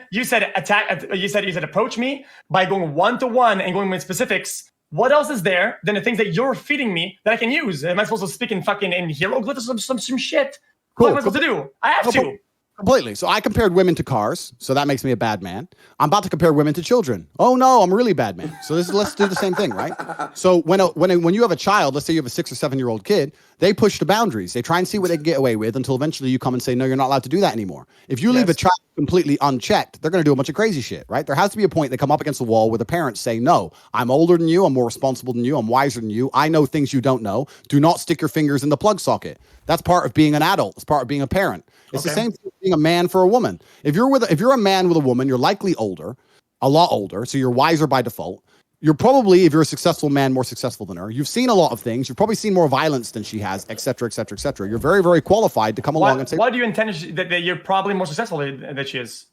attack. You said approach me by going 1-to-1 and going with specifics. What else is there than the things that you're feeding me that I can use? Am I supposed to speak in hieroglyphs or some shit? Cool. What am I supposed to do? I have to. Completely. So I compared women to cars, so that makes me a bad man. I'm about to compare women to children. Oh no, I'm a really bad man. So let's do the same thing, right? So when you have a child, let's say you have a 6 or 7-year-old kid, they push the boundaries. They try and see what they can get away with until eventually you come and say, no, you're not allowed to do that anymore. If you leave a child completely unchecked, they're going to do a bunch of crazy shit, right? There has to be a point they come up against the wall where the parents say, no, I'm older than you. I'm more responsible than you. I'm wiser than you. I know things you don't know. Do not stick your fingers in the plug socket. That's part of being an adult. It's part of being a parent. It's the same thing as being a man for a woman. If you're a man with a woman, you're likely older, a lot older, so you're wiser by default. You're probably, if you're a successful man, more successful than her. You've seen a lot of things. You've probably seen more violence than she has, et cetera, et cetera, et cetera. You're very, very qualified to come along and say... Why do you intend that you're probably more successful than she is?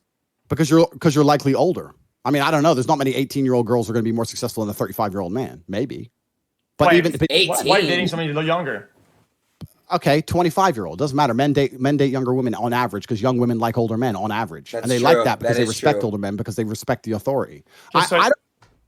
Because you're likely older. I mean, I don't know. There's not many 18-year-old girls who are going to be more successful than a 35-year-old man. Maybe. But why are you dating somebody a little younger? Okay, 25-year-old. Doesn't matter. Men date younger women on average because young women like older men on average. That's and they true. like that because That they is respect true. older men because they respect the authority.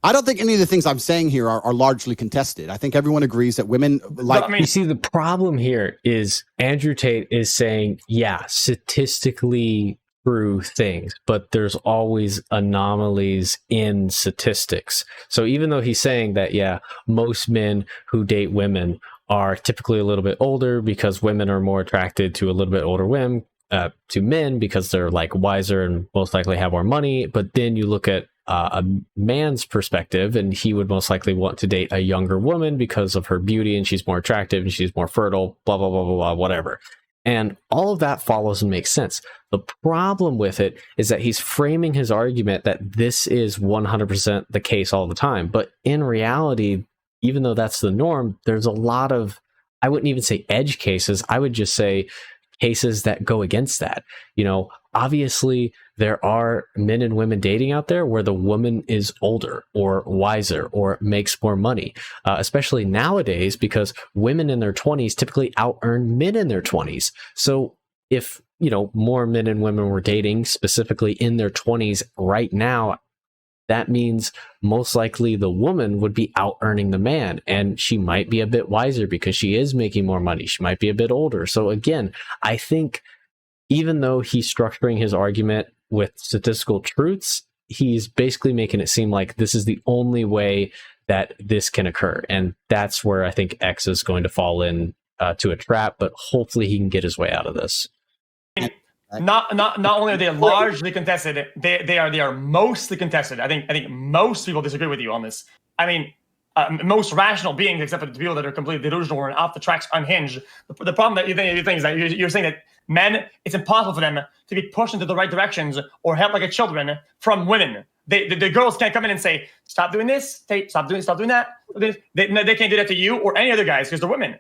I don't think any of the things I'm saying here are largely contested. I think everyone agrees that women like... You see, the problem here is Andrew Tate is saying, yeah, statistically true things, but there's always anomalies in statistics. So even though he's saying that, yeah, most men who date women are typically a little bit older because women are more attracted to a little bit older women, to men because they're like wiser and most likely have more money. But then you look at a man's perspective, and he would most likely want to date a younger woman because of her beauty and she's more attractive and she's more fertile, blah, blah, blah, blah, blah, whatever. And all of that follows and makes sense. The problem with it is that he's framing his argument that this is 100% the case all the time. But in reality, even though that's the norm, there's a lot of, I wouldn't even say edge cases. I would just say cases that go against that. You know, obviously there are men and women dating out there where the woman is older or wiser or makes more money, especially nowadays because women in their 20s typically out-earn men in their 20s. So if, you know, more men and women were dating specifically in their 20s right now, that means most likely the woman would be out-earning the man, and she might be a bit wiser because she is making more money. She might be a bit older. So again, I think even though he's structuring his argument with statistical truths, he's basically making it seem like this is the only way that this can occur. And that's where I think X is going to fall in to a trap, but hopefully he can get his way out of this. Not only are they largely contested, they are mostly contested. I think most people disagree with you on this. I mean, most rational beings, except for the people that are completely delusional or off the tracks, unhinged. The problem that you think is that you're saying that men, it's impossible for them to be pushed into the right directions or helped like a children from women. The girls can't come in and say, stop doing this, stop doing that. They can't do that to you or any other guys because they're women.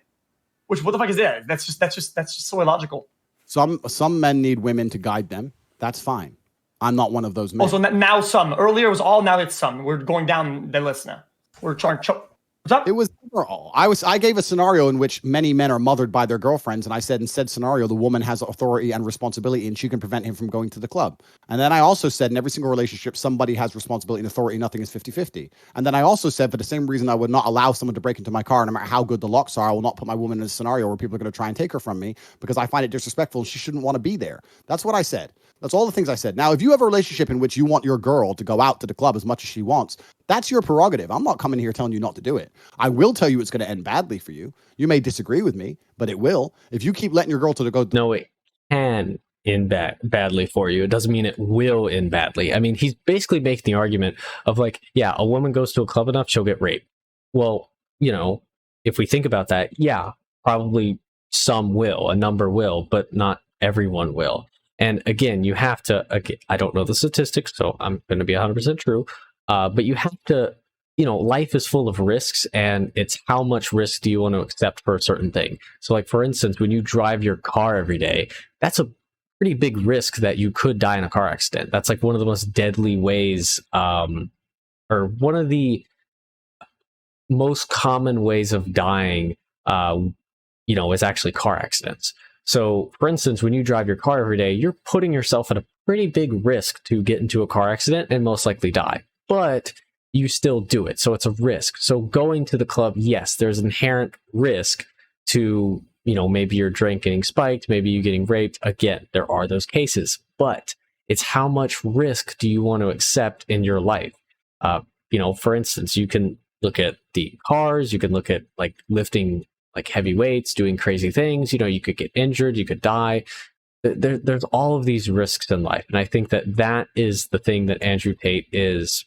Which, what the fuck is that? That's just so illogical. Some men need women to guide them. That's fine. I'm not one of those men. Also, now some. Earlier it was all, now it's some. We're going down the list now. We're trying to... What's up? It was overall. I gave a scenario in which many men are mothered by their girlfriends, and I said in said scenario, the woman has authority and responsibility, and she can prevent him from going to the club. And then I also said in every single relationship, somebody has responsibility and authority. Nothing is 50-50. And then I also said for the same reason I would not allow someone to break into my car, no matter how good the locks are, I will not put my woman in a scenario where people are going to try and take her from me because I find it disrespectful. She shouldn't want to be there. That's what I said. That's all the things I said. Now, if you have a relationship in which you want your girl to go out to the club as much as she wants, that's your prerogative. I'm not coming here telling you not to do it. I will tell you it's going to end badly for you. You may disagree with me, but it will. If you keep letting your girl to go... No, it can end badly for you. It doesn't mean it will end badly. I mean, he's basically making the argument of like, yeah, a woman goes to a club enough, she'll get raped. Well, you know, if we think about that, yeah, probably some will, a number will, but not everyone will. And again, you have to, I don't know the statistics, so I'm going to be 100% true. But you have to, you know, life is full of risks, and it's how much risk do you want to accept for a certain thing. So like, for instance, when you drive your car every day, that's a pretty big risk that you could die in a car accident. That's like one of the most deadly ways, or one of the most common ways of dying, you know, is actually car accidents. So, for instance, when you drive your car every day, you're putting yourself at a pretty big risk to get into a car accident and most likely die. But you still do it. So it's a risk. So going to the club, yes, there's inherent risk to, you know, maybe your drink getting spiked, maybe you getting raped. Again, there are those cases. But it's how much risk do you want to accept in your life? You know, for instance, you can look at the cars, you can look at like lifting like heavy weights, doing crazy things. You know, you could get injured, you could die. There's all of these risks in life. And I think that is the thing that Andrew Tate is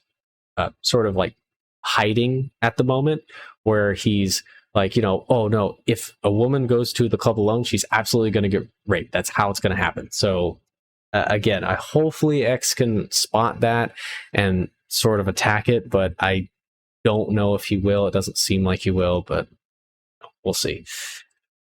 sort of like hiding at the moment, where he's like, you know, oh no, if a woman goes to the club alone, she's absolutely going to get raped. That's how it's going to happen. So again, hopefully X can spot that and sort of attack it, but I don't know if he will. It doesn't seem like he will, but we'll see.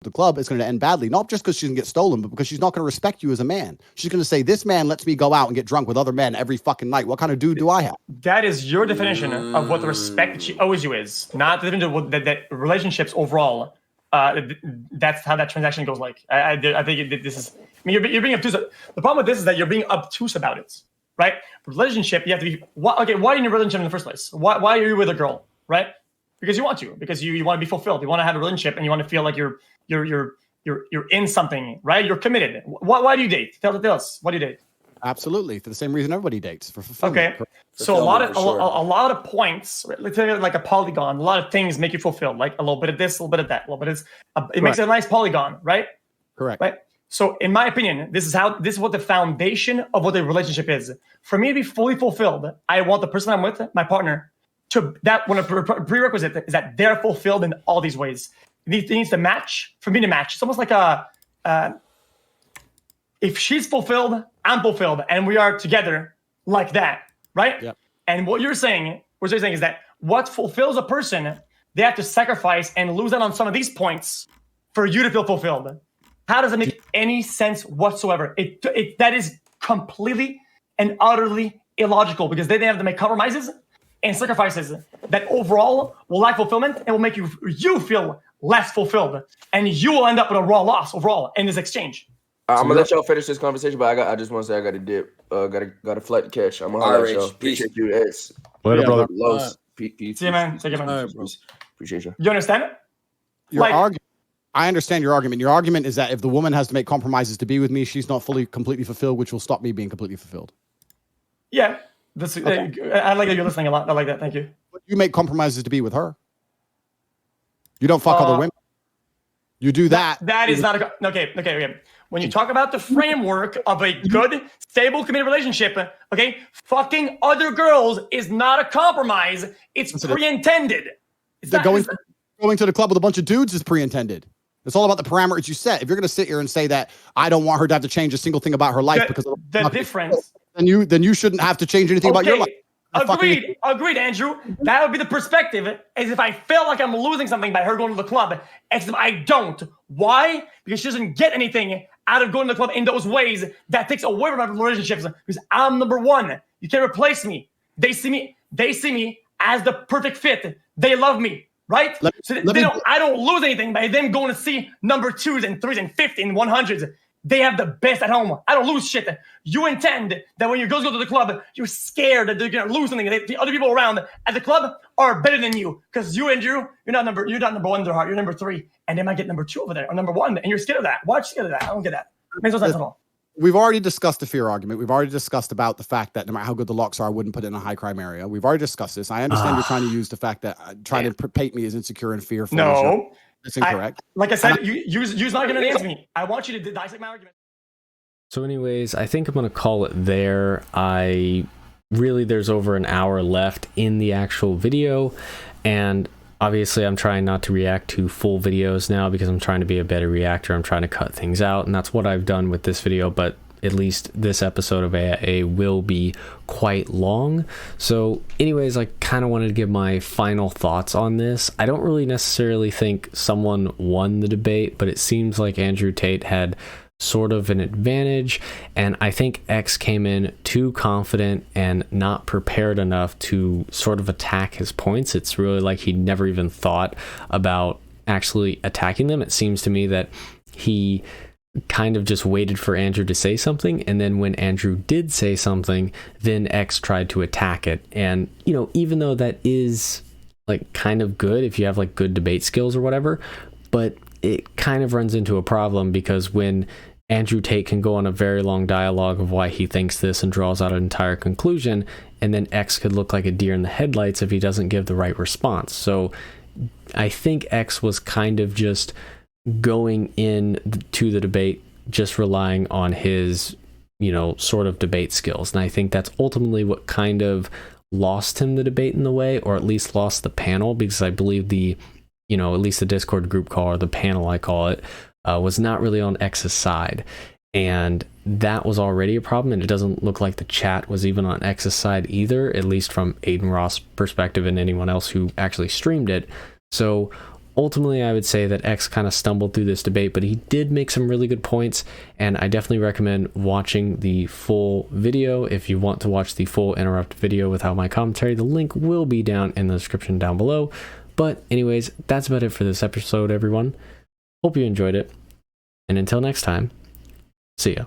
The club is going to end badly, not just because she's going to get stolen, but because she's not going to respect you as a man. She's going to say, this man lets me go out and get drunk with other men every fucking night. What kind of dude do I have? That is your definition of what the respect that she owes you is, not the definition of that relationships overall. That's how that transaction goes. Like, I think this is, I mean, you're being obtuse. The problem with this is that you're being obtuse about it, right? Relationship, you have to be, why are you in a relationship in the first place? Why are you with a girl, right? Because you want to, because you want to be fulfilled. You want to have a relationship and you want to feel like you're in something, right? You're committed. Why do you date? Tell us. Why do you date? Absolutely, for the same reason everybody dates, for fulfillment. Okay, so a lot of points, let's say like a polygon. A lot of things make you fulfilled, like a little bit of this, a little bit of that, a little bit of this. It makes it a nice polygon, right? Correct. Right. So, in my opinion, this is what the foundation of what a relationship is. For me to be fully fulfilled, I want the person I'm with, my partner, to that one of prerequisite is that they're fulfilled in all these ways. It needs to match. For me to match, it's almost like if she's fulfilled, I'm fulfilled, and we are together like that, right? Yep. And what you're saying is that what fulfills a person, they have to sacrifice and lose out on some of these points for you to feel fulfilled. How does it make any sense whatsoever? That is completely and utterly illogical, because they have to make compromises and sacrifices that overall will lack fulfillment and will make you feel less fulfilled, and you will end up with a raw loss overall in this exchange. I'm gonna let y'all finish this conversation, but I just want to say I got to dip. Got a flight to catch. I'm gonna holler at y'all. Appreciate you, X. Later, brother. See you, man. Take care, man. Appreciate you. You understand it? You're arguing. I understand your argument. Your argument is that if the woman has to make compromises to be with me, she's not completely fulfilled, which will stop me being completely fulfilled. Yeah, that's. Okay. I like that you're listening a lot. I like that. Thank you. But you make compromises to be with her. You don't fuck other women. You do that. That is not a okay. When you talk about the framework of a good, stable, committed relationship, okay, fucking other girls is not a compromise. It's pre-intended. Going to the club with a bunch of dudes is pre-intended. It's all about the parameters you set. If you're going to sit here and say that I don't want her to have to change a single thing about her life because of the difference, then you shouldn't have to change anything about your life. Agreed, Andrew. That would be the perspective, as if I felt like I'm losing something by her going to the club, except I don't. Why? Because she doesn't get anything out of going to the club in those ways. That takes away from our relationships, because I'm number one. You can't replace me. They see me as the perfect fit. They love me, right? I don't lose anything by them going to see number 2s and 3s and 50s and 100s. They have the best at home. I don't lose shit. You intend that when your girls go to the club, you're scared that they're gonna lose something. The other people around at the club are better than you, because you, Andrew, you're not number one in their heart. You're number 3, and they might get number 2 over there or number 1, and you're scared of that. Why are you scared of that? I don't get that. It makes no sense at all. We've already discussed the fear argument. We've already discussed about the fact that no matter how good the locks are, I wouldn't put it in a high crime area. We've already discussed this. I understand you're trying to use the fact that trying to paint me as insecure and fearful. No, that's incorrect. Like I said, you're not going to answer me. I want you to dissect my argument. So anyways, I think I'm going to call it there. There's over an hour left in the actual video, and obviously I'm trying not to react to full videos now because I'm trying to be a better reactor. I'm trying to cut things out, and that's what I've done with this video, but at least this episode of AiA will be quite long. So anyways, I kind of wanted to give my final thoughts on this. I don't really necessarily think someone won the debate, but it seems like Andrew Tate had sort of an advantage, and I think X came in too confident and not prepared enough to sort of attack his points. It's really like he never even thought about actually attacking them. It seems to me that he kind of just waited for Andrew to say something, and then when Andrew did say something, then X tried to attack it. And even though that is like kind of good if you have like good debate skills or whatever, but it kind of runs into a problem, because when Andrew Tate can go on a very long dialogue of why he thinks this and draws out an entire conclusion, and then X could look like a deer in the headlights if he doesn't give the right response. So I think X was kind of just going in to the debate just relying on his sort of debate skills, and I think that's ultimately what kind of lost him the debate in the way, or at least lost the panel, because I believe at least the Discord group call, or the panel I call it, was not really on X's side, and that was already a problem. And it doesn't look like the chat was even on X's side either, at least from Aiden Ross' perspective and anyone else who actually streamed it. So ultimately, I would say that X kind of stumbled through this debate, but he did make some really good points, and I definitely recommend watching the full video. If you want to watch the full interrupt video without my commentary, the link will be down in the description down below. But anyways, that's about it for this episode, everyone. Hope you enjoyed it, and until next time, see ya.